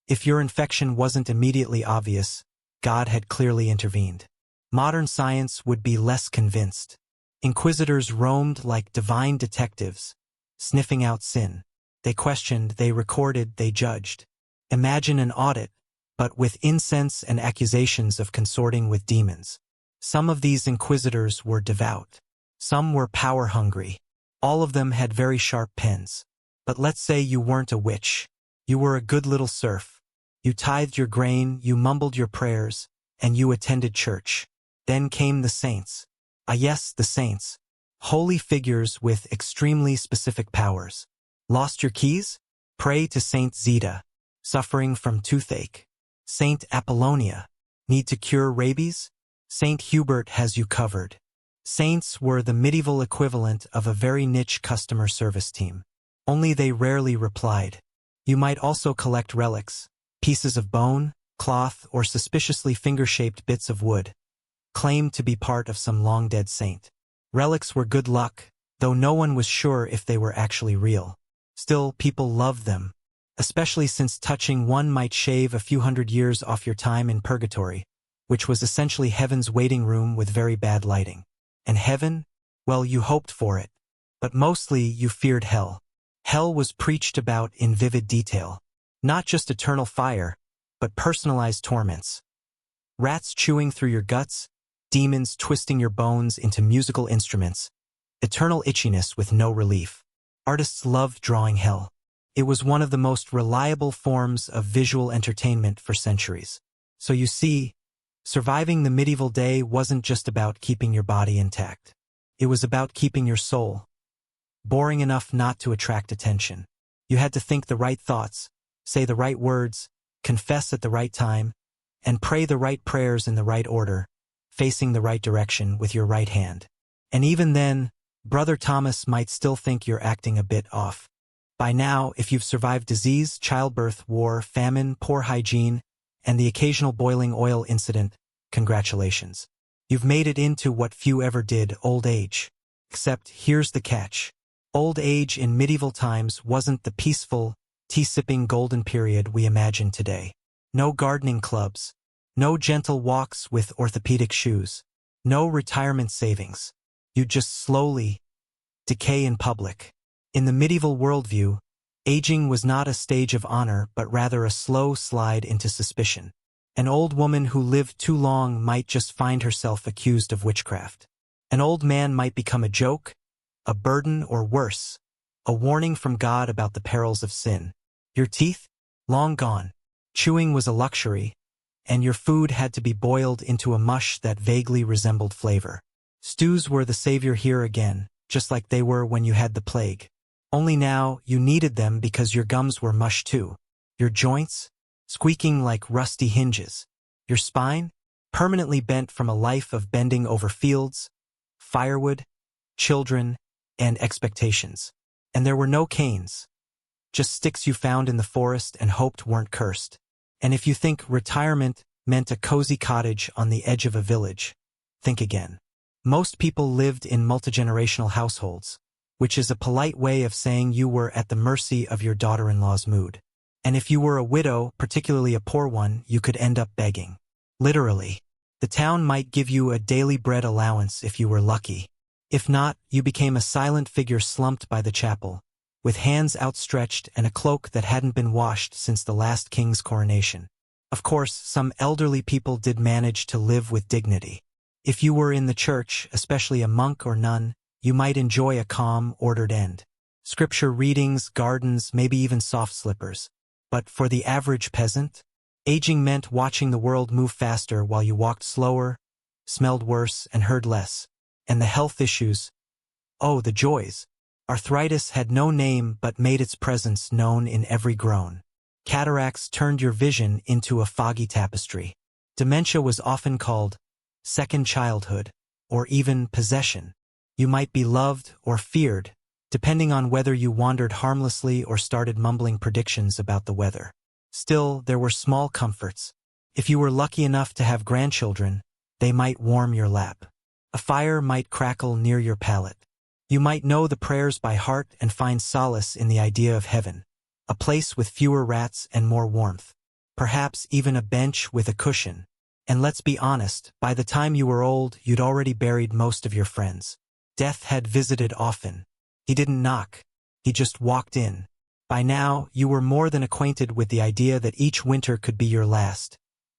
if your infection wasn't immediately obvious, God had clearly intervened. Modern science would be less convinced. Inquisitors roamed like divine detectives, sniffing out sin. They questioned, they recorded, they judged. Imagine an audit, but with incense and accusations of consorting with demons. Some of these inquisitors were devout. Some were power-hungry. All of them had very sharp pens. But let's say you weren't a witch. You were a good little serf. You tithed your grain, you mumbled your prayers, and you attended church. Then came the saints. Ah yes, the saints. Holy figures with extremely specific powers. Lost your keys? Pray to Saint Zita. Suffering from toothache. Saint Apollonia. Need to cure rabies? Saint Hubert has you covered. Saints were the medieval equivalent of a very niche customer service team. Only they rarely replied. You might also collect relics, pieces of bone, cloth, or suspiciously finger-shaped bits of wood, claimed to be part of some long-dead saint. Relics were good luck, though no one was sure if they were actually real. Still, people loved them, especially since touching one might shave a few hundred years off your time in purgatory, which was essentially heaven's waiting room with very bad lighting. And heaven? Well, you hoped for it. But mostly you feared hell. Hell was preached about in vivid detail. Not just eternal fire, but personalized torments. Rats chewing through your guts, demons twisting your bones into musical instruments, eternal itchiness with no relief. Artists loved drawing hell. It was one of the most reliable forms of visual entertainment for centuries. So you see, surviving the medieval day wasn't just about keeping your body intact. It was about keeping your soul. Boring enough not to attract attention. You had to think the right thoughts, say the right words, confess at the right time, and pray the right prayers in the right order, facing the right direction with your right hand. And even then, Brother Thomas might still think you're acting a bit off. By now, if you've survived disease, childbirth, war, famine, poor hygiene, and the occasional boiling oil incident, congratulations. You've made it into what few ever did, old age. Except, here's the catch. Old age in medieval times wasn't the peaceful, tea-sipping golden period we imagine today. No gardening clubs. No gentle walks with orthopedic shoes. No retirement savings. You just slowly decay in public. In the medieval worldview, aging was not a stage of honor but rather a slow slide into suspicion. An old woman who lived too long might just find herself accused of witchcraft. An old man might become a joke, a burden, or worse, a warning from God about the perils of sin. Your teeth? Long gone. Chewing was a luxury, and your food had to be boiled into a mush that vaguely resembled flavor. Stews were the savior here again, just like they were when you had the plague. Only now, you needed them because your gums were mush too. Your joints? Squeaking like rusty hinges. Your spine? Permanently bent from a life of bending over fields, firewood, children, and expectations. And there were no canes. Just sticks you found in the forest and hoped weren't cursed. And if you think retirement meant a cozy cottage on the edge of a village, think again. Most people lived in multi-generational households, which is a polite way of saying you were at the mercy of your daughter-in-law's mood. And if you were a widow, particularly a poor one, you could end up begging. Literally. The town might give you a daily bread allowance if you were lucky. If not, you became a silent figure slumped by the chapel, with hands outstretched and a cloak that hadn't been washed since the last king's coronation. Of course, some elderly people did manage to live with dignity. If you were in the church, especially a monk or nun, you might enjoy a calm, ordered end. Scripture readings, gardens, maybe even soft slippers. But for the average peasant, aging meant watching the world move faster while you walked slower, smelled worse, and heard less. And the health issues, oh, the joys. Arthritis had no name but made its presence known in every groan. Cataracts turned your vision into a foggy tapestry. Dementia was often called second childhood, or even possession. You might be loved or feared, depending on whether you wandered harmlessly or started mumbling predictions about the weather. Still, there were small comforts. If you were lucky enough to have grandchildren, they might warm your lap. A fire might crackle near your palate. You might know the prayers by heart and find solace in the idea of heaven, a place with fewer rats and more warmth. Perhaps even a bench with a cushion. And let's be honest, by the time you were old, you'd already buried most of your friends. Death had visited often. He didn't knock. He just walked in. By now, you were more than acquainted with the idea that each winter could be your last,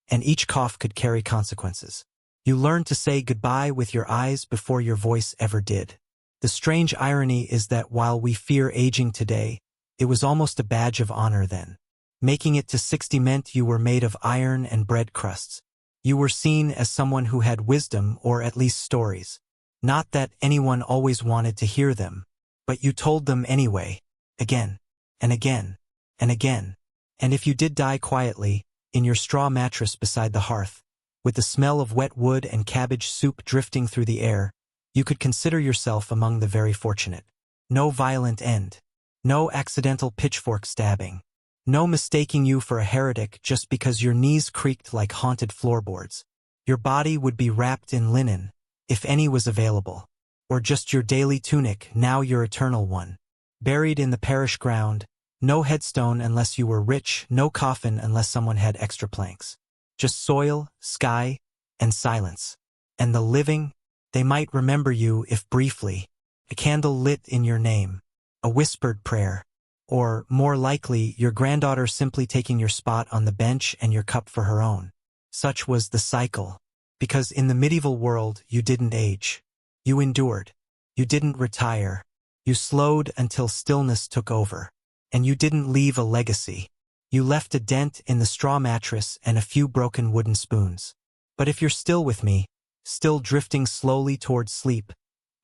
and each cough could carry consequences. You learned to say goodbye with your eyes before your voice ever did. The strange irony is that while we fear aging today, it was almost a badge of honor then. Making it to 60 meant you were made of iron and bread crusts. You were seen as someone who had wisdom or at least stories. Not that anyone always wanted to hear them, but you told them anyway, again, and again, and again. And if you did die quietly, in your straw mattress beside the hearth, with the smell of wet wood and cabbage soup drifting through the air, you could consider yourself among the very fortunate. No violent end. No accidental pitchfork stabbing. No mistaking you for a heretic just because your knees creaked like haunted floorboards. Your body would be wrapped in linen, if any was available. Or just your daily tunic, now your eternal one. Buried in the parish ground, no headstone unless you were rich, no coffin unless someone had extra planks. Just soil, sky, and silence. And the living, they might remember you if briefly. A candle lit in your name. A whispered prayer. Or, more likely, your granddaughter simply taking your spot on the bench and your cup for her own. Such was the cycle. Because in the medieval world, you didn't age. You endured. You didn't retire. You slowed until stillness took over. And you didn't leave a legacy. You left a dent in the straw mattress and a few broken wooden spoons. But if you're still with me, still drifting slowly towards sleep,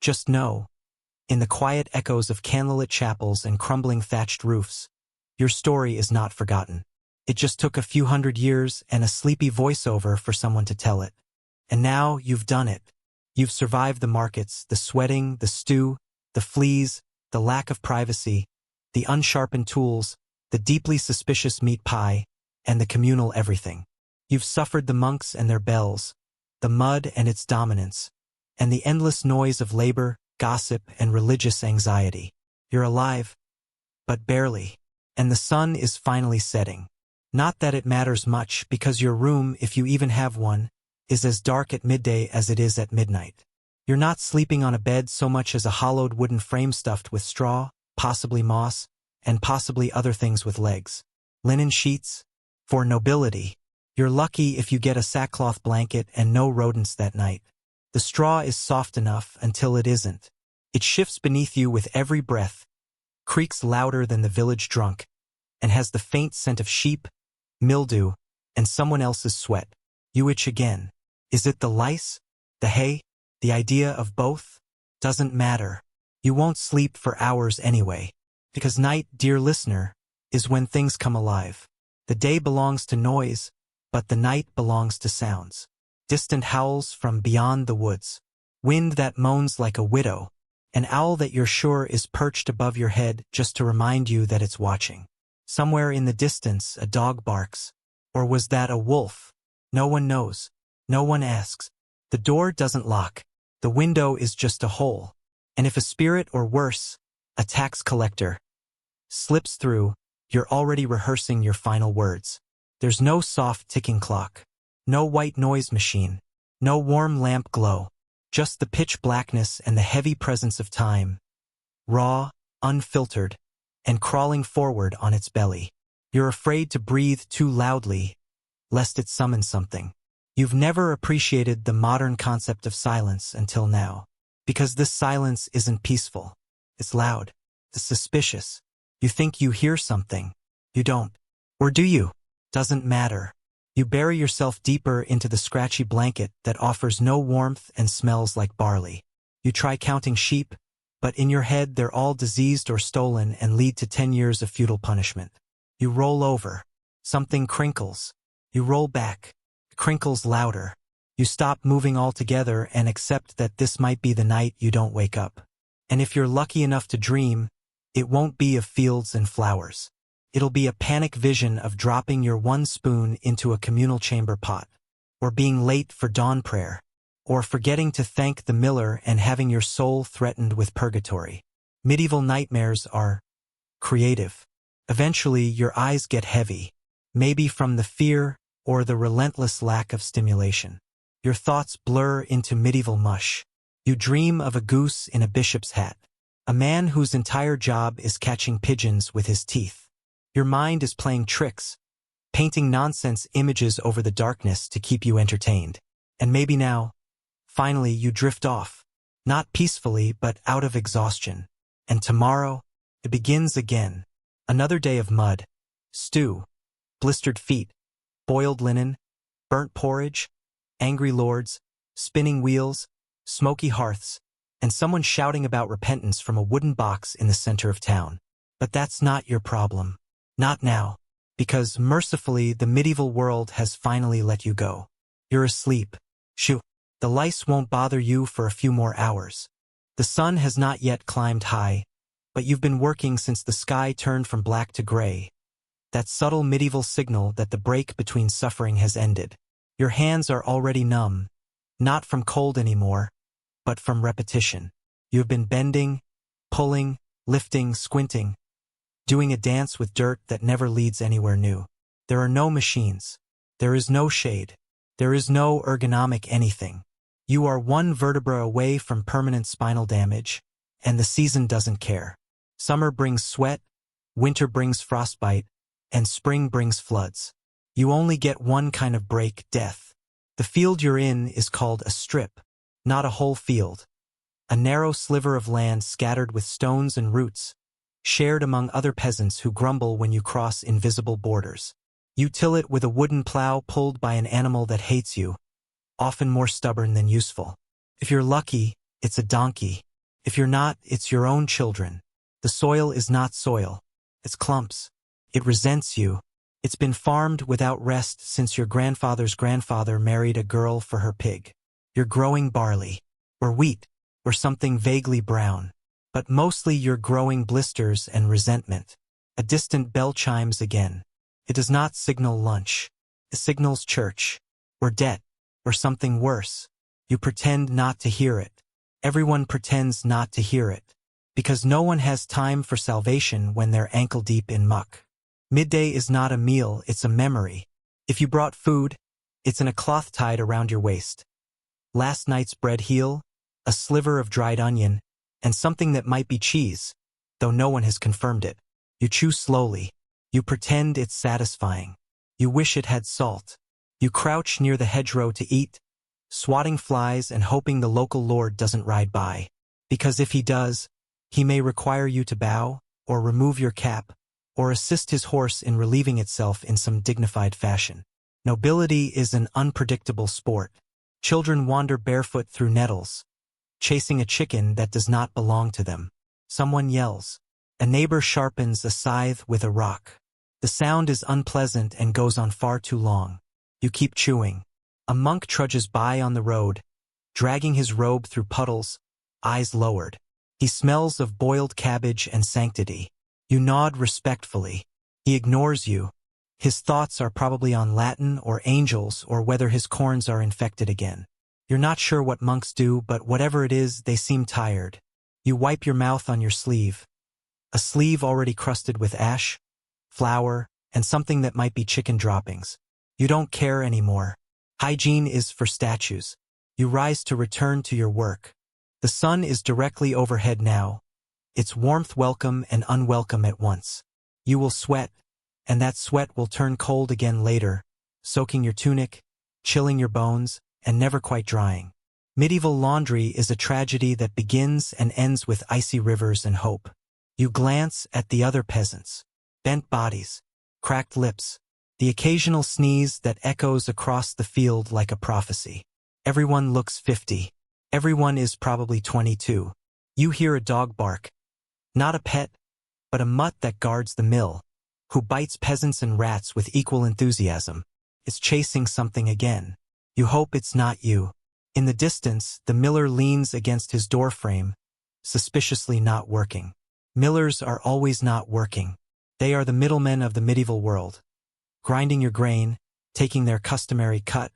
just know, in the quiet echoes of candlelit chapels and crumbling thatched roofs, your story is not forgotten. It just took a few hundred years and a sleepy voiceover for someone to tell it. And now you've done it. You've survived the markets, the sweating, the stew, the fleas, the lack of privacy, the unsharpened tools, the deeply suspicious meat pie, and the communal everything. You've suffered the monks and their bells, the mud and its dominance, and the endless noise of labor, gossip, and religious anxiety. You're alive, but barely. And the sun is finally setting. Not that it matters much, because your room, if you even have one, is as dark at midday as it is at midnight. You're not sleeping on a bed so much as a hollowed wooden frame stuffed with straw, possibly moss, and possibly other things with legs. Linen sheets? For nobility. You're lucky if you get a sackcloth blanket and no rodents that night. The straw is soft enough until it isn't. It shifts beneath you with every breath, creaks louder than the village drunk, and has the faint scent of sheep, mildew, and someone else's sweat. You itch again. Is it the lice? The hay? The idea of both? Doesn't matter. You won't sleep for hours anyway. Because night, dear listener, is when things come alive. The day belongs to noise, but the night belongs to sounds. Distant howls from beyond the woods. Wind that moans like a widow. An owl that you're sure is perched above your head just to remind you that it's watching. Somewhere in the distance, a dog barks. Or was that a wolf? No one knows. No one asks. The door doesn't lock. The window is just a hole. And if a spirit, or worse, a tax collector, slips through, you're already rehearsing your final words. There's no soft ticking clock. No white noise machine. No warm lamp glow. Just the pitch blackness and the heavy presence of time. Raw, unfiltered, and crawling forward on its belly. You're afraid to breathe too loudly, lest it summon something. You've never appreciated the modern concept of silence until now. Because this silence isn't peaceful. It's loud. It's suspicious. You think you hear something. You don't. Or do you? Doesn't matter. You bury yourself deeper into the scratchy blanket that offers no warmth and smells like barley. You try counting sheep, but in your head they're all diseased or stolen and lead to 10 years of futile punishment. You roll over. Something crinkles. You roll back. It crinkles louder. You stop moving altogether and accept that this might be the night you don't wake up. And if you're lucky enough to dream, it won't be of fields and flowers. It'll be a panic vision of dropping your one spoon into a communal chamber pot, or being late for dawn prayer, or forgetting to thank the miller and having your soul threatened with purgatory. Medieval nightmares are creative. Eventually, your eyes get heavy, maybe from the fear or the relentless lack of stimulation. Your thoughts blur into medieval mush. You dream of a goose in a bishop's hat, A man whose entire job is catching pigeons with his teeth. Your mind is playing tricks, painting nonsense images over the darkness to keep you entertained. And maybe now, finally you drift off. Not peacefully, but out of exhaustion. And tomorrow, it begins again. Another day of mud, stew, blistered feet, boiled linen, burnt porridge, angry lords, spinning wheels, smoky hearths, and someone shouting about repentance from a wooden box in the center of town. But that's not your problem. Not now. Because, mercifully, the medieval world has finally let you go. You're asleep. Shoo. The lice won't bother you for a few more hours. The sun has not yet climbed high, but you've been working since the sky turned from black to gray. That subtle medieval signal that the break between suffering has ended. Your hands are already numb, not from cold anymore, but from repetition. You've been bending, pulling, lifting, squinting, doing a dance with dirt that never leads anywhere new. There are no machines. There is no shade. There is no ergonomic anything. You are one vertebra away from permanent spinal damage, and the season doesn't care. Summer brings sweat, winter brings frostbite, and spring brings floods. You only get one kind of break, death. The field you're in is called a strip, not a whole field. A narrow sliver of land scattered with stones and roots, shared among other peasants who grumble when you cross invisible borders. You till it with a wooden plow pulled by an animal that hates you, often more stubborn than useful. If you're lucky, it's a donkey. If you're not, it's your own children. The soil is not soil. It's clumps. It resents you. It's been farmed without rest since your grandfather's grandfather married a girl for her pig. You're growing barley, or wheat, or something vaguely brown. But mostly you're growing blisters and resentment. A distant bell chimes again. It does not signal lunch. It signals church, or debt, or something worse. You pretend not to hear it. Everyone pretends not to hear it. Because no one has time for salvation when they're ankle-deep in muck. Midday is not a meal, it's a memory. If you brought food, it's in a cloth tied around your waist. Last night's bread heel, a sliver of dried onion, and something that might be cheese, though no one has confirmed it. You chew slowly. You pretend it's satisfying. You wish it had salt. You crouch near the hedgerow to eat, swatting flies and hoping the local lord doesn't ride by. Because if he does, he may require you to bow, or remove your cap, or assist his horse in relieving itself in some dignified fashion. Nobility is an unpredictable sport. Children wander barefoot through nettles, chasing a chicken that does not belong to them. Someone yells. A neighbor sharpens a scythe with a rock. The sound is unpleasant and goes on far too long. You keep chewing. A monk trudges by on the road, dragging his robe through puddles, eyes lowered. He smells of boiled cabbage and sanctity. You nod respectfully. He ignores you. His thoughts are probably on Latin or angels or whether his corns are infected again. You're not sure what monks do, but whatever it is, they seem tired. You wipe your mouth on your sleeve. A sleeve already crusted with ash, flour, and something that might be chicken droppings. You don't care anymore. Hygiene is for statues. You rise to return to your work. The sun is directly overhead now. Its warmth welcome and unwelcome at once. You will sweat, and that sweat will turn cold again later, soaking your tunic, chilling your bones, and never quite drying. Medieval laundry is a tragedy that begins and ends with icy rivers and hope. You glance at the other peasants. Bent bodies, cracked lips, the occasional sneeze that echoes across the field like a prophecy. Everyone looks 50. Everyone is probably 22. You hear a dog bark. Not a pet, but a mutt that guards the mill, who bites peasants and rats with equal enthusiasm. It's chasing something again. You hope it's not you. In the distance, the miller leans against his doorframe, suspiciously not working. Millers are always not working. They are the middlemen of the medieval world, grinding your grain, taking their customary cut,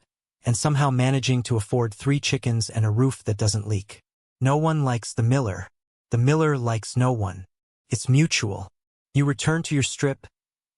and somehow managing to afford 3 chickens and a roof that doesn't leak. No one likes the miller. The miller likes no one. It's mutual. You return to your strip,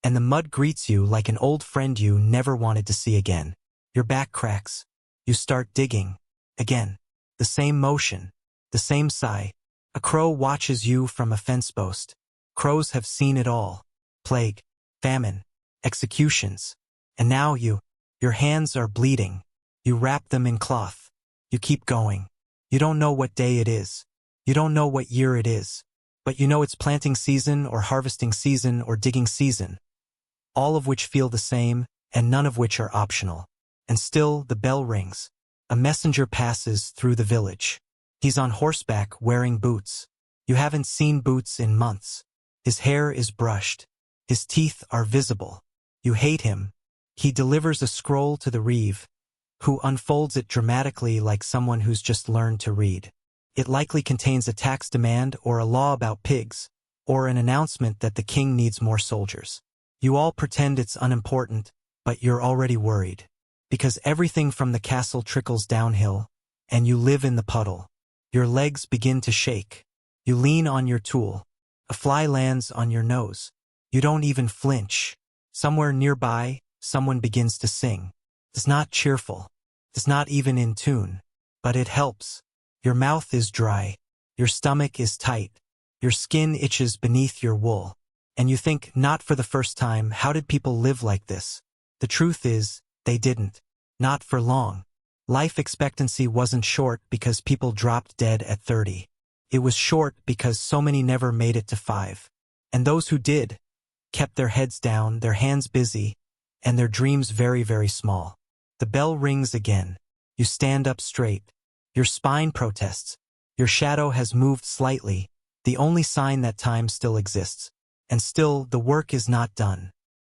and the mud greets you like an old friend you never wanted to see again. Your back cracks. You start digging. Again. The same motion. The same sigh. A crow watches you from a fence post. Crows have seen it all. Plague, famine, executions. And now your hands are bleeding. You wrap them in cloth. You keep going. You don't know what day it is. You don't know what year it is. But you know it's planting season or harvesting season or digging season. All of which feel the same, and none of which are optional. And still the bell rings. A messenger passes through the village. He's on horseback wearing boots. You haven't seen boots in months. His hair is brushed. His teeth are visible. You hate him. He delivers a scroll to the reeve, who unfolds it dramatically like someone who's just learned to read. It likely contains a tax demand or a law about pigs, or an announcement that the king needs more soldiers. You all pretend it's unimportant, but you're already worried. Because everything from the castle trickles downhill, and you live in the puddle. Your legs begin to shake. You lean on your tool. A fly lands on your nose. You don't even flinch. Somewhere nearby, someone begins to sing. It's not cheerful. It's not even in tune. But it helps. Your mouth is dry. Your stomach is tight. Your skin itches beneath your wool. And you think, not for the first time, how did people live like this? The truth is, they didn't. Not for long. Life expectancy wasn't short because people dropped dead at 30. It was short because so many never made it to 5. And those who did, kept their heads down, their hands busy, and their dreams very, very small. The bell rings again. You stand up straight. Your spine protests. Your shadow has moved slightly, the only sign that time still exists. And still, the work is not done.